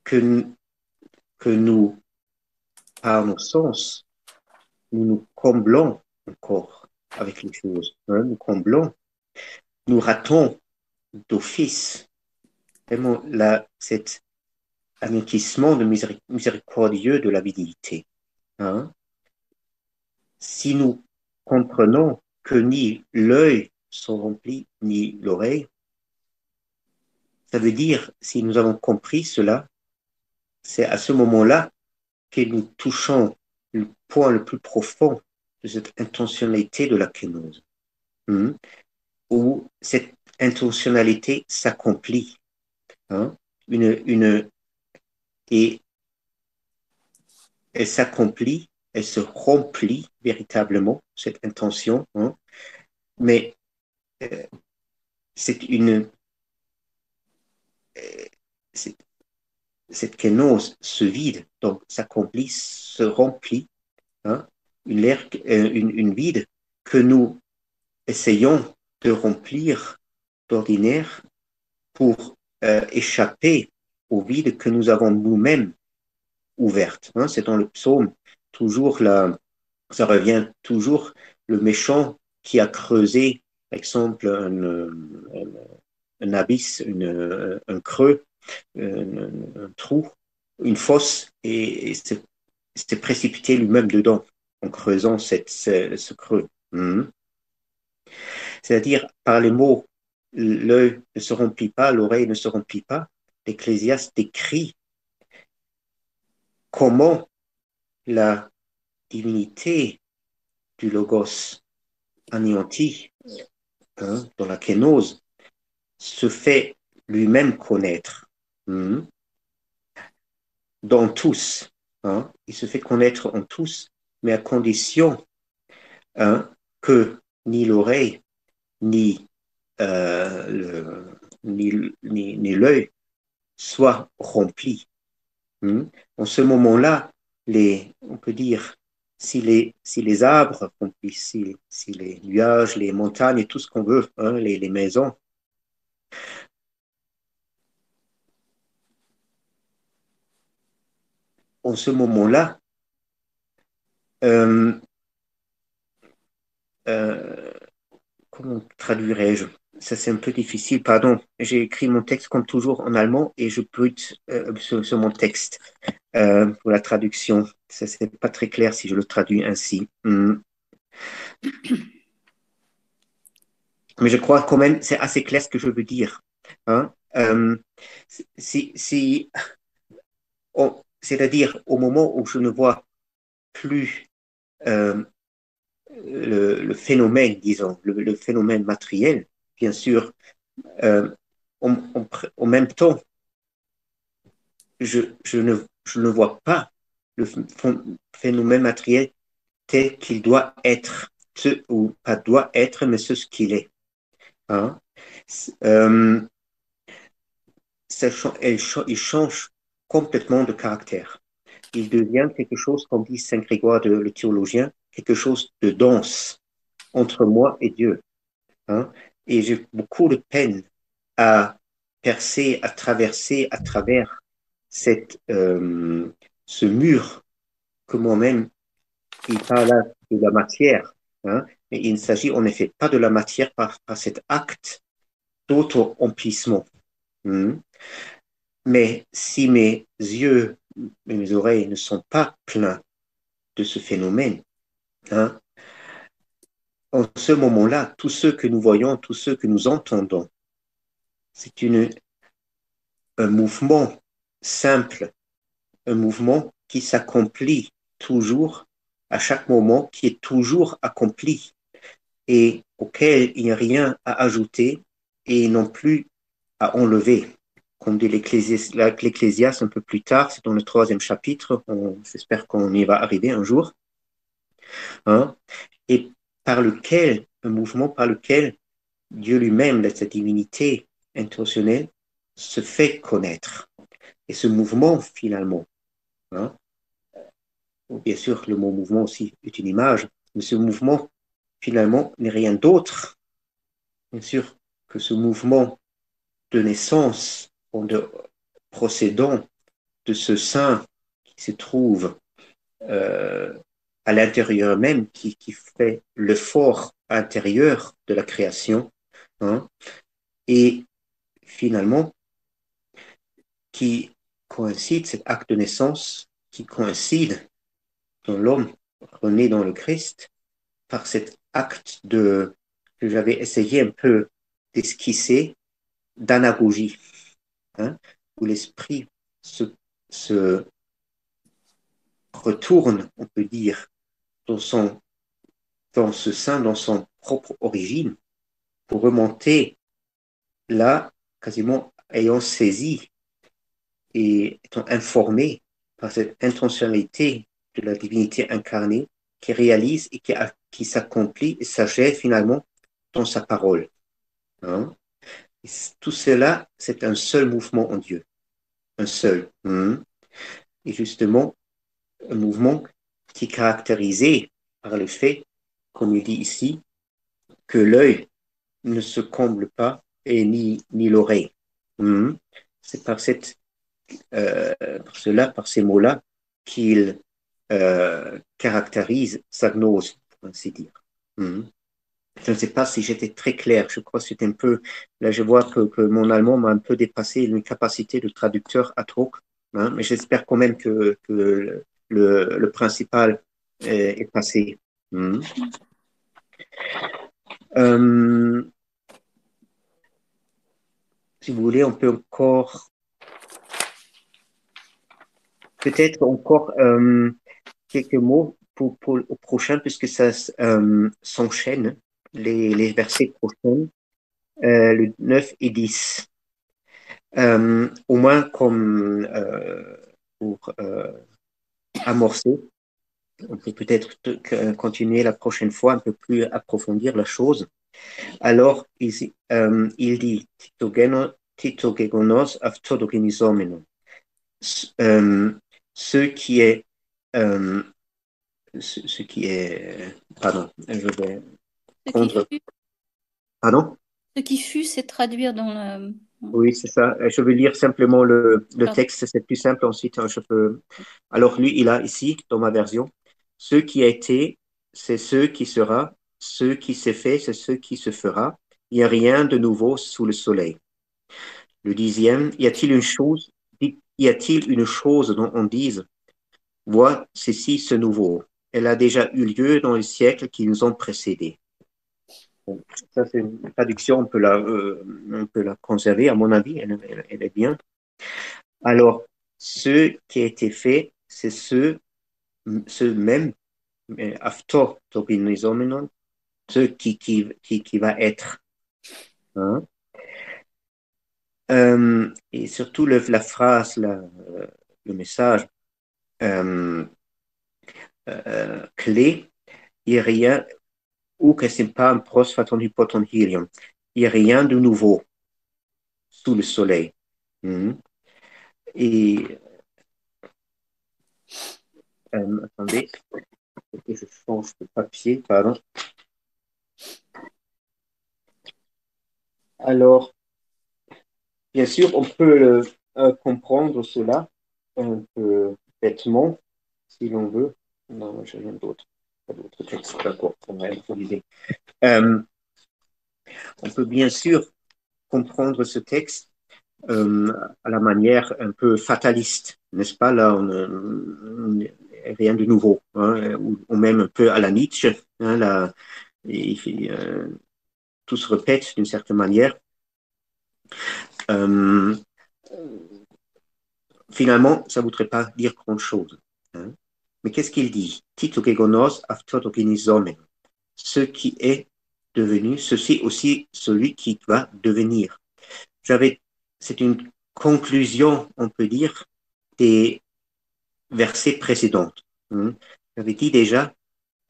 que nous, par nos sens, nous comblons encore avec les choses, nous comblons, nous ratons d'office vraiment cet anéantissement de miséricordieux de l'avidité. Si nous comprenons que ni l'œil sont remplis, ni l'oreille, ça veut dire, si nous avons compris cela, c'est à ce moment-là que nous touchons le point le plus profond de cette intentionnalité de la kénose, où cette intentionnalité s'accomplit, et elle s'accomplit, elle se remplit véritablement, cette intention, mais c'est cette kénose se vide, donc s'accomplit, se remplit, une vide que nous essayons de remplir d'ordinaire pour échapper au vide que nous avons nous-mêmes ouverte. C'est dans le psaume, toujours là, ça revient toujours, le méchant qui a creusé, par exemple, un abysse, un creux, un trou, une fosse, et s'est précipité lui-même dedans en creusant ce creux. C'est-à-dire, par les mots, l'œil ne se remplit pas, l'oreille ne se remplit pas, l'Ecclésiaste décrit comment la divinité du Logos anéanti dans la kénose se fait lui-même connaître dans tous. Il se fait connaître en tous, mais à condition que ni l'oreille, ni l'œil soient remplis. En ce moment-là, on peut dire, si les arbres remplissent, si les nuages, les montagnes et tout ce qu'on veut, les maisons, en ce moment-là, euh, comment traduirais-je? Ça, c'est un peu difficile. Pardon, j'ai écrit mon texte comme toujours en allemand et je bute sur mon texte pour la traduction. Ça, c'est pas très clair si je le traduis ainsi. Mais je crois quand même c'est assez clair ce que je veux dire. Hein? Si c'est-à-dire au moment où je ne vois plus euh, le phénomène, disons, le phénomène matériel, bien sûr, euh, en même temps, je ne vois pas le phénomène matériel tel qu'il doit être, ou pas doit être, mais ce qu'il est. Hein? Euh, il change complètement de caractère. Il devient quelque chose, comme dit Saint Grégoire le théologien, quelque chose de dense entre moi et Dieu. Hein? Et j'ai beaucoup de peine à percer, à traverser à travers ce mur que moi-même, il parle là de la matière. Hein? Mais il ne s'agit en effet pas de la matière par cet acte d'auto-emplissement. Mais si mes yeux, mes oreilles ne sont pas pleins de ce phénomène, hein, en ce moment-là, tout ce que nous voyons, tout ce que nous entendons, c'est un mouvement simple, un mouvement qui s'accomplit toujours, à chaque moment, qui est toujours accompli et auquel il n'y a rien à ajouter et non plus à enlever. Comme dit l'Ecclésiaste un peu plus tard, c'est dans le 3e chapitre, j'espère qu'on y va arriver un jour, hein, et un mouvement par lequel Dieu lui-même, sa divinité intentionnelle, se fait connaître. Et ce mouvement, finalement, hein, bien sûr, le mot mouvement aussi est une image, mais ce mouvement, finalement, n'est rien d'autre, bien sûr, que ce mouvement de naissance, de procédant de ce sein qui se trouve à l'intérieur même, qui fait l'effort intérieur de la création, hein, et finalement, qui coïncide, cet acte de naissance, qui coïncide dans l'homme rené dans le Christ, par cet acte que j'avais essayé un peu d'esquisser, d'anagogie, hein, où l'esprit se retourne, on peut dire, dans ce sein, dans son propre origine, pour remonter là, quasiment ayant saisi et étant informé par cette intentionnalité de la divinité incarnée qui réalise et qui s'accomplit et s'achève finalement dans sa parole. Hein? Et tout cela, c'est un seul mouvement en Dieu. Un seul. Hein? Et justement, un mouvement qui est caractérisé par le fait, comme il dit ici, que l'œil ne se comble pas et ni l'oreille. C'est par par ces mots-là, qu'il caractérise sa gnose, pour ainsi dire. Je ne sais pas si j'étais très clair. Je crois que c'était un peu. Là, je vois que mon allemand m'a un peu dépassé une capacité de traducteur ad hoc. Hein, mais j'espère quand même que le principal est passé. Si vous voulez, on peut encore. Peut-être encore quelques mots pour au prochain, puisque ça s'enchaîne, les versets prochains, le 9 et 10. Au moins comme pour amorcer, on peut peut-être continuer la prochaine fois, un peu plus approfondir la chose. Alors, il dit, Titogegonos avtodogenizomenon. Ce qui est, pardon, je vais prendre, pardon? Ce qui fut, c'est traduire dans le... Oui, c'est ça. Je vais lire simplement le texte, c'est plus simple. Ensuite, je peux. Alors, lui, il a ici, dans ma version, ce qui a été, c'est ce qui sera, ce qui s'est fait, c'est ce qui se fera. Il n'y a rien de nouveau sous le soleil. Le 10e, y a-t-il une chose dont on dise, vois, ceci, ce nouveau. Elle a déjà eu lieu dans les siècles qui nous ont précédés. Bon, ça, c'est une traduction, on peut la conserver, à mon avis, elle est bien. Alors, ce qui a été fait, c'est ce même, after topinizomenon, ce qui va être. Hein? Et surtout la phrase, le message clé, il n'y a rien, ou que c'est pas un pros phaton hypoton helium. Il n'y a rien de nouveau sous le soleil. Et attendez, je change de papier, pardon. Alors, bien sûr, on peut comprendre cela un peu bêtement, si l'on veut. Non, je n'ai d'autres. Pas d'autres textes, d'accord, on va improviser. On peut bien sûr comprendre ce texte à la manière un peu fataliste, n'est-ce pas? Là, rien de nouveau, hein, ou même un peu à la Nietzsche. Hein, là, tout se répète d'une certaine manière. Finalement, ça ne voudrait pas dire grand-chose. Hein. Mais qu'est-ce qu'il dit? Titokegonos aftotokinizomen. Ce qui est devenu, ceci aussi celui qui va devenir. C'est une conclusion, on peut dire, des versets précédents. J'avais dit déjà,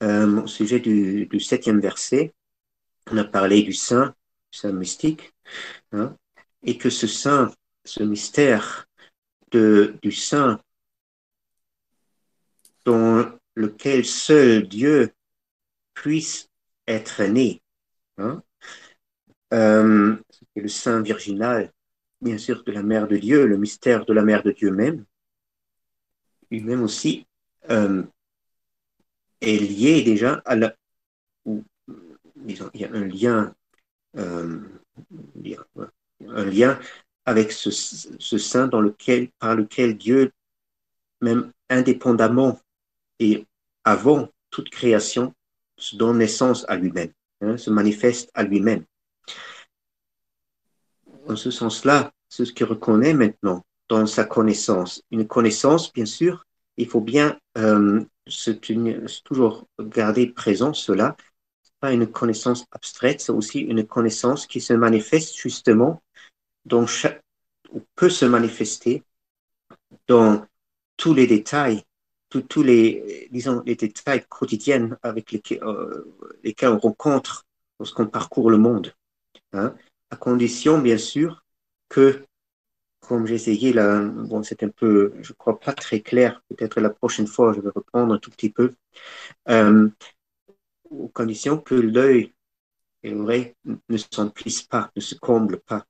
au sujet du 7e verset, on a parlé du saint mystique, hein, et que ce mystère du saint dans lequel seul Dieu puisse être né, hein, c'est le saint virginal, bien sûr, de la mère de Dieu, le mystère de la mère de Dieu même, lui-même aussi est lié déjà disons, il y a un lien avec ce saint par lequel Dieu, même indépendamment et avant toute création, se donne naissance à lui-même, hein, se manifeste à lui-même. En ce sens-là, c'est ce qu'il reconnaît maintenant dans sa connaissance. Une connaissance, bien sûr, il faut bien toujours garder présent cela. Ce n'est pas une connaissance abstraite, c'est aussi une connaissance qui se manifeste justement ou peut se manifester dans tous les détails, tous les détails quotidiens avec lesquels on rencontre lorsqu'on parcourt le monde. Hein, à condition, bien sûr, que, comme j'ai essayé là, bon, c'est un peu, je crois, pas très clair, peut-être la prochaine fois, je vais reprendre un tout petit peu, aux conditions que l'œil et l'oreille ne s'emplissent pas, ne se comblent pas.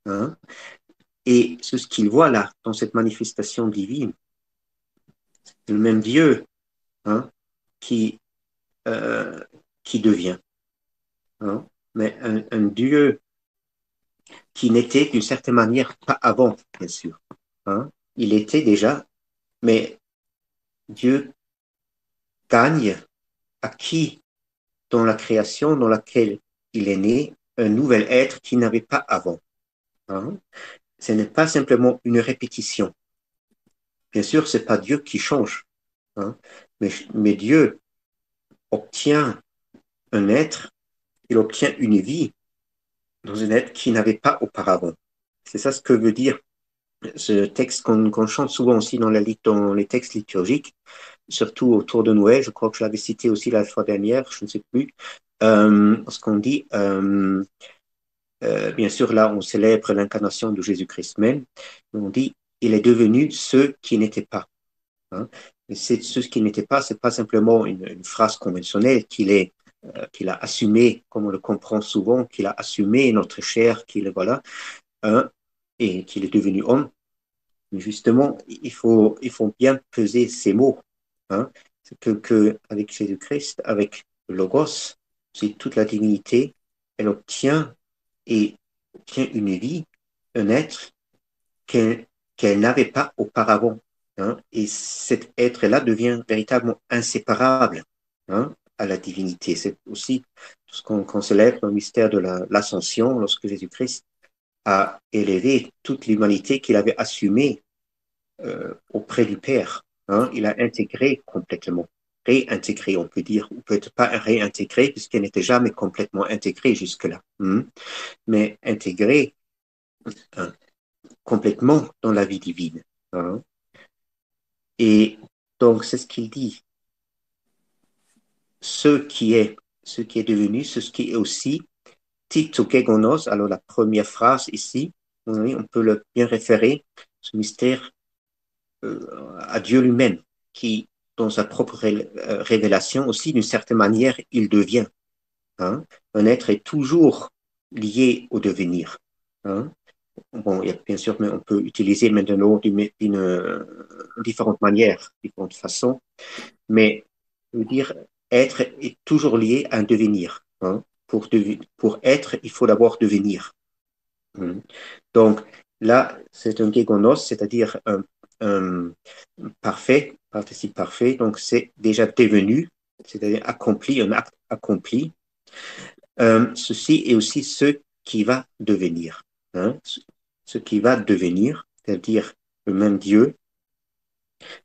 Hein, et ce qu'il voit là, dans cette manifestation divine, c'est le même Dieu, hein, qui devient. Hein, mais un Dieu qui n'était d'une certaine manière pas avant, bien sûr. Hein. Il était déjà, mais Dieu gagne, acquis dans la création dans laquelle il est né, un nouvel être qu'il n'avait pas avant. Hein. Ce n'est pas simplement une répétition. Bien sûr, ce n'est pas Dieu qui change, hein, mais Dieu obtient un être, il obtient une vie dans un être qu'il n'avait pas auparavant. C'est ça ce que veut dire ce texte qu'on chante souvent aussi dans les textes liturgiques, surtout autour de Noël. Je crois que je l'avais cité aussi la fois dernière, je ne sais plus. Ce qu'on dit, bien sûr, là, on célèbre l'incarnation de Jésus-Christ même. On dit, il est devenu ce qui n'était pas. Hein. Et ce qui n'était pas, c'est pas simplement une phrase conventionnelle qu'il a assumé, comme on le comprend souvent, qu'il a assumé notre chair, voilà, hein, et qu'il est devenu homme. Mais justement, il faut bien peser ces mots. Hein. Que avec Jésus-Christ, avec le Logos, c'est toute la divinité, elle obtient une vie, un être qu'elle n'avait pas auparavant. Hein, et cet être-là devient véritablement inséparable, hein, à la divinité. C'est aussi ce qu'on célèbre le mystère de l'ascension, lorsque Jésus-Christ a élevé toute l'humanité qu'il avait assumée auprès du Père. Hein, il a intégré complètement, réintégré, on peut dire, ou peut-être pas réintégré, puisqu'elle n'était jamais complètement intégrée jusque-là, hein, mais intégré hein, complètement dans la vie divine. Hein. Et donc, c'est ce qu'il dit. Ce qui est devenu, ce qui est aussi Titokegonos. Alors, la première phrase ici, oui, on peut le bien référer, ce mystère à Dieu lui-même, qui, dans sa propre révélation aussi, d'une certaine manière, il devient. Hein. Un être est toujours lié au devenir. Hein. Bon, il y a, bien sûr, mais on peut utiliser maintenant d'une différentes manières, différentes façons, mais je veux dire, être est toujours lié à un devenir. Hein. Pour être, il faut d'abord devenir. Donc là, c'est un gegonos, c'est-à-dire un parfait, participe parfait, donc c'est déjà devenu, c'est-à-dire accompli, un acte accompli. Ceci est aussi ce qui va devenir. Hein, ce qui va devenir, c'est-à-dire le même Dieu.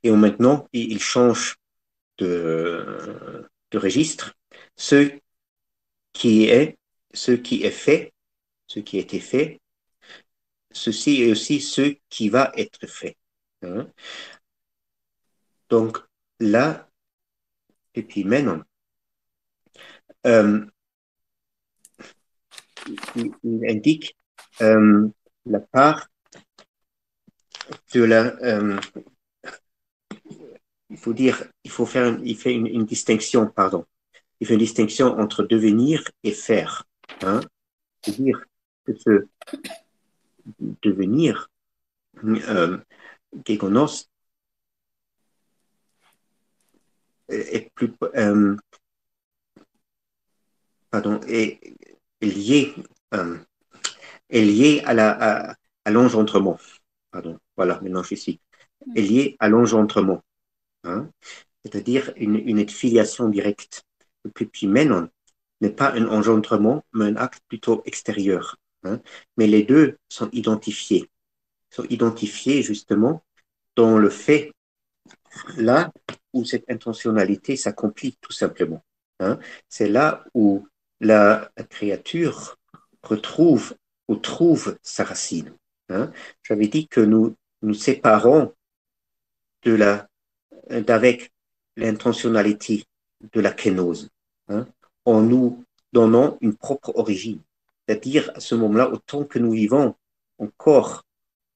Et maintenant, il change de registre. Ce qui est, ce qui est fait, ce qui a été fait, ceci est aussi ce qui va être fait. Hein. Donc là, et puis maintenant, il indique la part de la, il faut dire, il fait une distinction, pardon. Il fait une distinction entre devenir et faire. Hein. C'est-à-dire que ce devenir, gegonos, est plus, pardon, est lié, euh, est lié à l'engendrement. Pardon, voilà, maintenant je suis ici. Est lié à l'engendrement. Hein. C'est-à-dire une filiation directe. Et puis Menon n'est pas un engendrement, mais un acte plutôt extérieur. Hein. Mais les deux sont identifiés. Sont identifiés justement dans le fait là où cette intentionnalité s'accomplit tout simplement. Hein. C'est là où la créature retrouve ou trouve sa racine. Hein. J'avais dit que nous séparons d'avec l'intentionnalité de la kénose, hein, en nous donnant une propre origine. C'est-à-dire, à ce moment-là, autant que nous vivons encore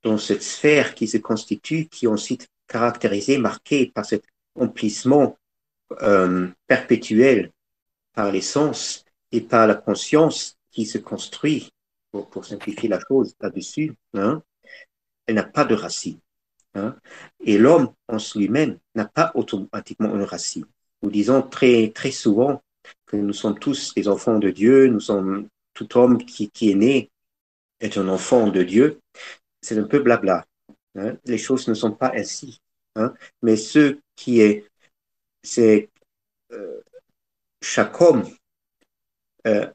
dans cette sphère qui se constitue, qui est ensuite caractérisée, marquée par cet emplissement perpétuel par les sens et par la conscience qui se construit, pour simplifier la chose là-dessus, hein, elle n'a pas de racine. Hein. Et l'homme en lui-même n'a pas automatiquement une racine. Nous disons très, très souvent que nous sommes tous des enfants de Dieu, nous sommes tout homme qui est né est un enfant de Dieu. C'est un peu blabla. Hein. Les choses ne sont pas ainsi. Hein. Mais ce qui est, c'est chaque homme,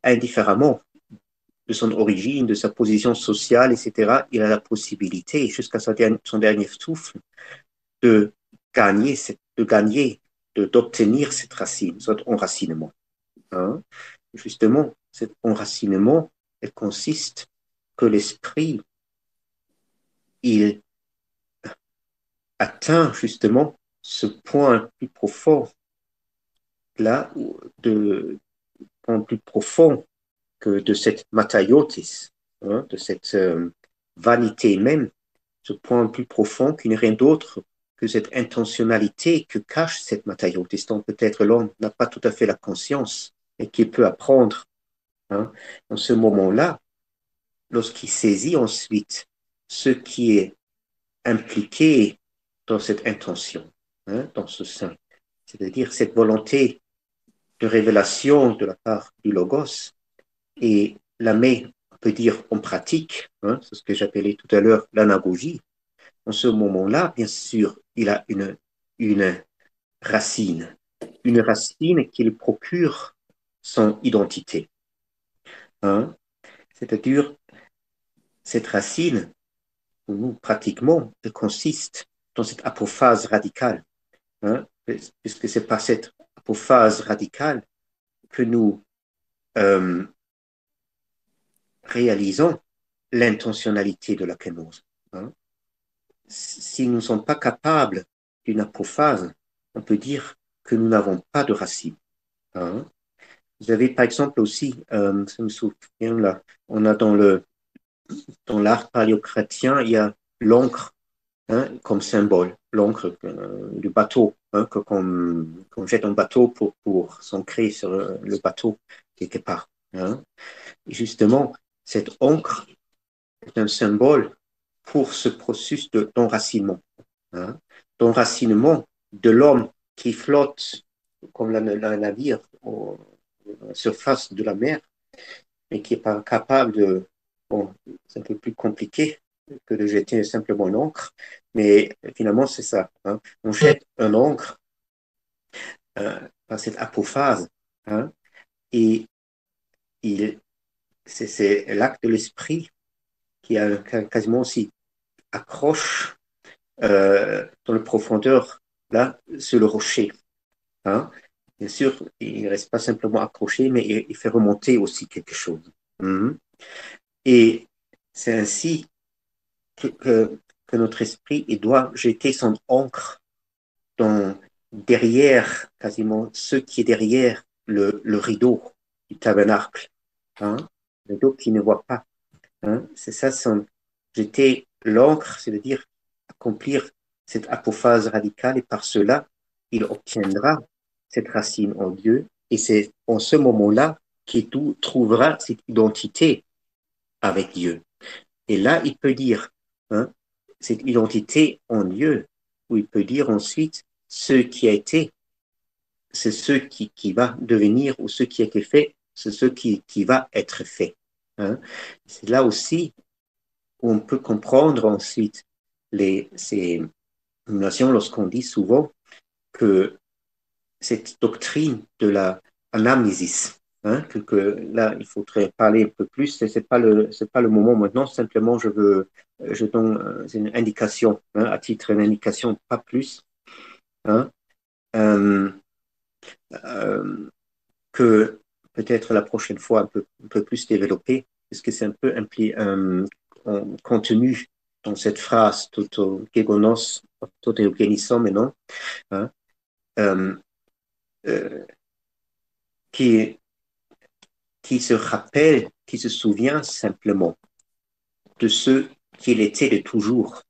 indifféremment de son origine, de sa position sociale, etc., il a la possibilité, jusqu'à son dernier souffle, de gagner, d'obtenir cette racine, cet enracinement. Hein. Justement, cet enracinement, elle consiste que l'esprit, il atteint justement ce point plus profond, là, point plus profond que de cette mataiotis, hein, de cette vanité même, ce point plus profond qui n'est rien d'autre que cette intentionnalité que cache cette mataiotis, dont peut-être l'homme n'a pas tout à fait la conscience et qu'il peut apprendre. Hein. En ce moment-là, lorsqu'il saisit ensuite ce qui est impliqué dans cette intention, hein, dans ce sein, c'est-à-dire cette volonté de révélation de la part du Logos et la met, on peut dire, en pratique, hein, c'est ce que j'appelais tout à l'heure l'anagogie, en ce moment-là, bien sûr, il a une racine qui lui procure son identité. Hein. C'est-à-dire, cette racine, pour nous, pratiquement, elle consiste dans cette apophase radicale. Hein, puisque c'est par cette apophase radicale que nous réalisons l'intentionnalité de la kénose. Hein. Si nous ne sommes pas capables d'une apophase, on peut dire que nous n'avons pas de racine. Hein. Vous avez par exemple aussi, ça me souvient là, on a dans l'art paléochrétien, il y a l'encre, hein, comme symbole, l'encre du bateau, hein, qu'on jette en bateau pour s'ancrer sur le bateau quelque part. Hein. Et justement, cette encre est un symbole pour ce processus d'enracinement. Hein, d'enracinement de l'homme qui flotte comme un navire à la surface de la mer, mais qui n'est pas capable de... Bon, c'est un peu plus compliqué que de jeter simplement une encre, mais finalement, c'est ça. Hein. On jette un encre par cette apophase, hein, et c'est l'acte de l'esprit qui a quasiment aussi accroche dans le profondeur, là, sur le rocher. Hein. Bien sûr, il ne reste pas simplement accroché, mais il fait remonter aussi quelque chose. Et c'est ainsi que notre esprit il doit jeter son encre derrière, quasiment ce qui est derrière le rideau du tabernacle. Hein, le rideau qui ne voit pas. Hein, c'est ça, jeter l'encre, c'est-à-dire accomplir cette apophase radicale, et par cela, il obtiendra cette racine en Dieu, et c'est en ce moment-là qu'il trouvera cette identité avec Dieu. Et là, il peut dire, hein, cette identité en Dieu, où il peut dire ensuite ce qui a été, c'est ce qui va devenir, ou ce qui a été fait, c'est ce qui va être fait. Hein. C'est là aussi où on peut comprendre ensuite ces notions lorsqu'on dit souvent que cette doctrine de la anamnésis, hein, que là, il faudrait parler un peu plus, c'est pas le moment maintenant, simplement je donne une indication, hein, à titre d'indication, pas plus, hein, que peut-être la prochaine fois un peu plus développé, puisque c'est un peu contenu dans cette phrase toto gegonos, toto eugenisom, non, hein, qui se rappelle, qui se souvient simplement de ce qu'il était de toujours.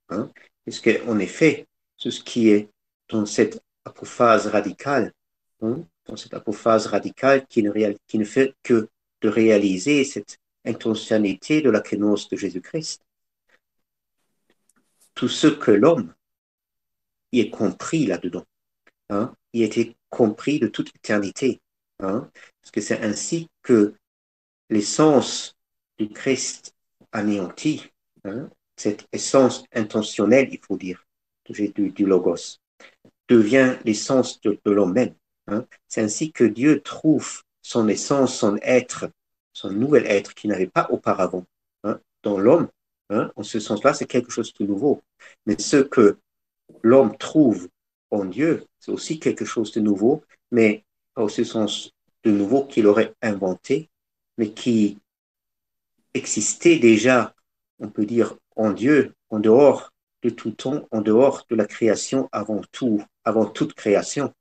Hein, puisque, en effet, ce qui est dans cette apophase radicale, hein, dans cette apophase radicale qui ne fait que de réaliser cette intentionnalité de la kénose de Jésus-Christ, tout ce que l'homme y est compris là-dedans, hein, y était compris de toute éternité, hein, parce que c'est ainsi que l'essence du Christ anéanti, hein, cette essence intentionnelle, il faut dire, du Logos, devient l'essence de l'homme même. Hein. C'est ainsi que Dieu trouve son essence, son être, son nouvel être qu'il n'avait pas auparavant. Hein. Dans l'homme, hein, en ce sens-là, c'est quelque chose de nouveau. Mais ce que l'homme trouve en Dieu, c'est aussi quelque chose de nouveau, mais pas au sens de nouveau qu'il aurait inventé, mais qui existait déjà, on peut dire, en Dieu, en dehors de tout temps, en dehors de la création avant toute création,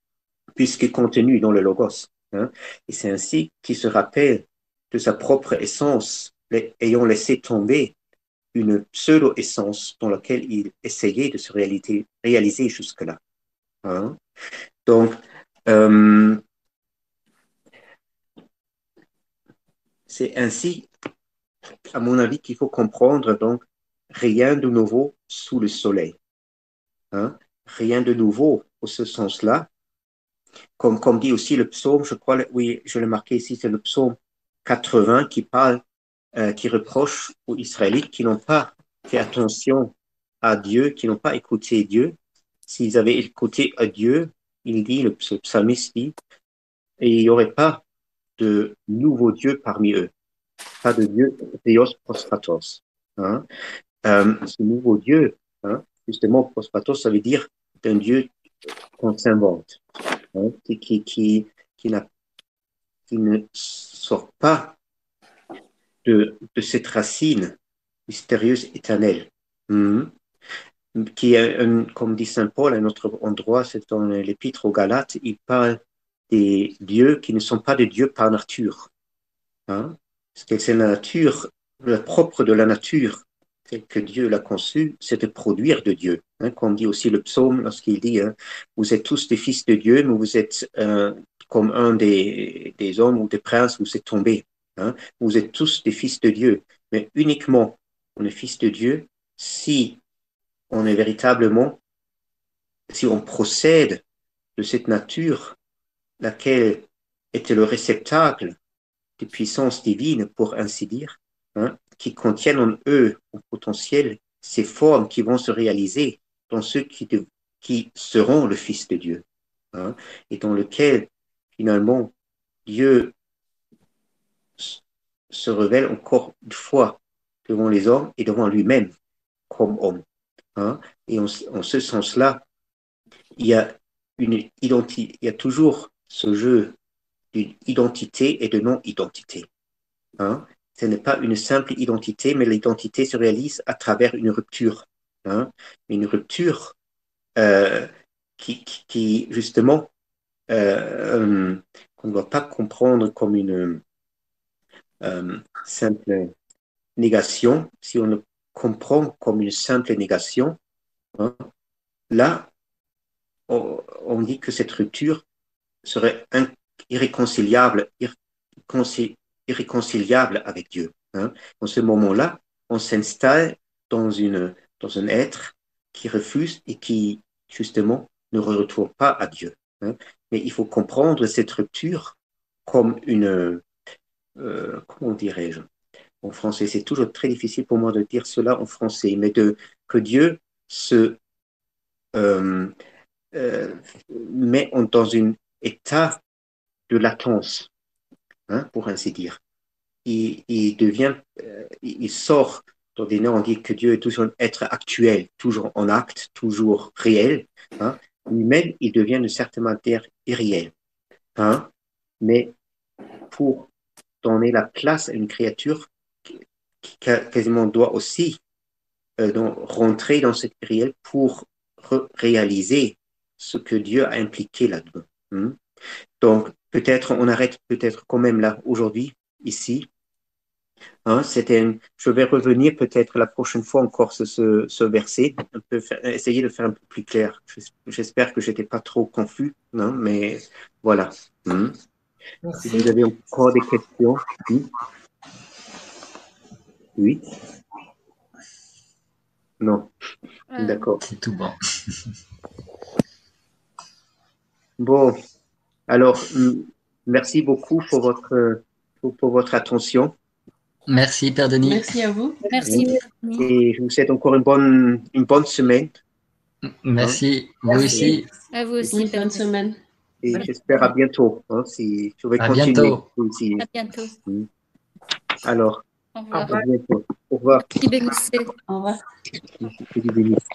puisqu'il est contenu dans le Logos. Hein. Et c'est ainsi qu'il se rappelle de sa propre essence, ayant laissé tomber une pseudo-essence dans laquelle il essayait de se réaliser jusque-là. Hein. Donc, c'est ainsi, à mon avis, qu'il faut comprendre donc rien de nouveau sous le soleil. Hein? Rien de nouveau au ce sens-là Comme dit aussi le psaume, je crois, oui, je l'ai marqué ici, c'est le psaume 80 qui parle, qui reproche aux Israélites qui n'ont pas fait attention à Dieu, qui n'ont pas écouté Dieu. S'ils avaient écouté à Dieu, il dit, le psalmiste dit, et il n'y aurait pas de nouveau Dieu parmi eux. Pas de Dieu, Theos prostratos. Hein? Ce nouveau Dieu, hein, justement, prostratos, ça veut dire d'un Dieu qu'on s'invente, hein, qui ne sort pas de cette racine mystérieuse éternelle. Qui est, comme dit Saint Paul à un autre endroit, c'est dans l'épître aux Galates, il parle des dieux qui ne sont pas des dieux par nature. Hein? Parce que c'est la nature, le propre de la nature, tel que Dieu l'a conçu, c'est de produire de Dieu. Hein? Comme dit aussi le psaume lorsqu'il dit, hein, vous êtes tous des fils de Dieu, mais vous êtes comme un des hommes ou des princes, vous êtes tombés. Hein? Vous êtes tous des fils de Dieu, mais uniquement on est fils de Dieu si on est véritablement, si on procède de cette nature, laquelle était le réceptacle des puissances divines, pour ainsi dire, hein, qui contiennent en eux, au potentiel, ces formes qui vont se réaliser dans ceux qui seront le Fils de Dieu, hein, et dans lequel, finalement, Dieu se révèle encore une fois devant les hommes et devant lui-même comme homme. Hein, et en ce sens-là, il y a une identité, il y a toujours ce jeu d'identité et de non-identité. Hein. Ce n'est pas une simple identité, mais l'identité se réalise à travers une rupture. Hein. Une rupture qui justement, qu'on ne doit pas comprendre comme une simple négation. Si on le comprend comme une simple négation, hein, là, on dit que cette rupture serait irréconciliable avec Dieu. Hein. En ce moment-là, on s'installe dans un être qui refuse et qui, justement, ne retourne pas à Dieu. Hein. Mais il faut comprendre cette rupture comme comment dirais-je, en français, c'est toujours très difficile pour moi de dire cela en français, mais que Dieu se met dans un état de latence, hein, pour ainsi dire. Il devient, il sort d'ordinaire, on dit que Dieu est toujours un être actuel, toujours en acte, toujours réel. Hein. Lui-même, il devient d'une certaine manière irréel. Hein. Mais pour donner la place à une créature qui quasiment doit aussi rentrer dans cet irréel pour réaliser ce que Dieu a impliqué là-dedans. Hein. Donc, peut-être, on arrête peut-être quand même là, aujourd'hui, ici. Hein, je vais revenir peut-être la prochaine fois encore sur ce verset, essayer de faire un peu plus clair. J'espère que je n'étais pas trop confus, non, mais voilà. Si vous avez encore des questions. Oui. Non. D'accord. C'est tout bon. Bon, alors, merci beaucoup pour votre attention. Merci, Père Denis. Merci à vous. Merci. Et je vous souhaite encore une bonne semaine. Merci, vous aussi. À vous aussi. Oui, bonne semaine. Et j'espère à bientôt. Hein, si je vais À continuer. bientôt. À bientôt. Alors, Au revoir. à bientôt. Au revoir. Qui bénisse. Au revoir. Que Dieu bénisse.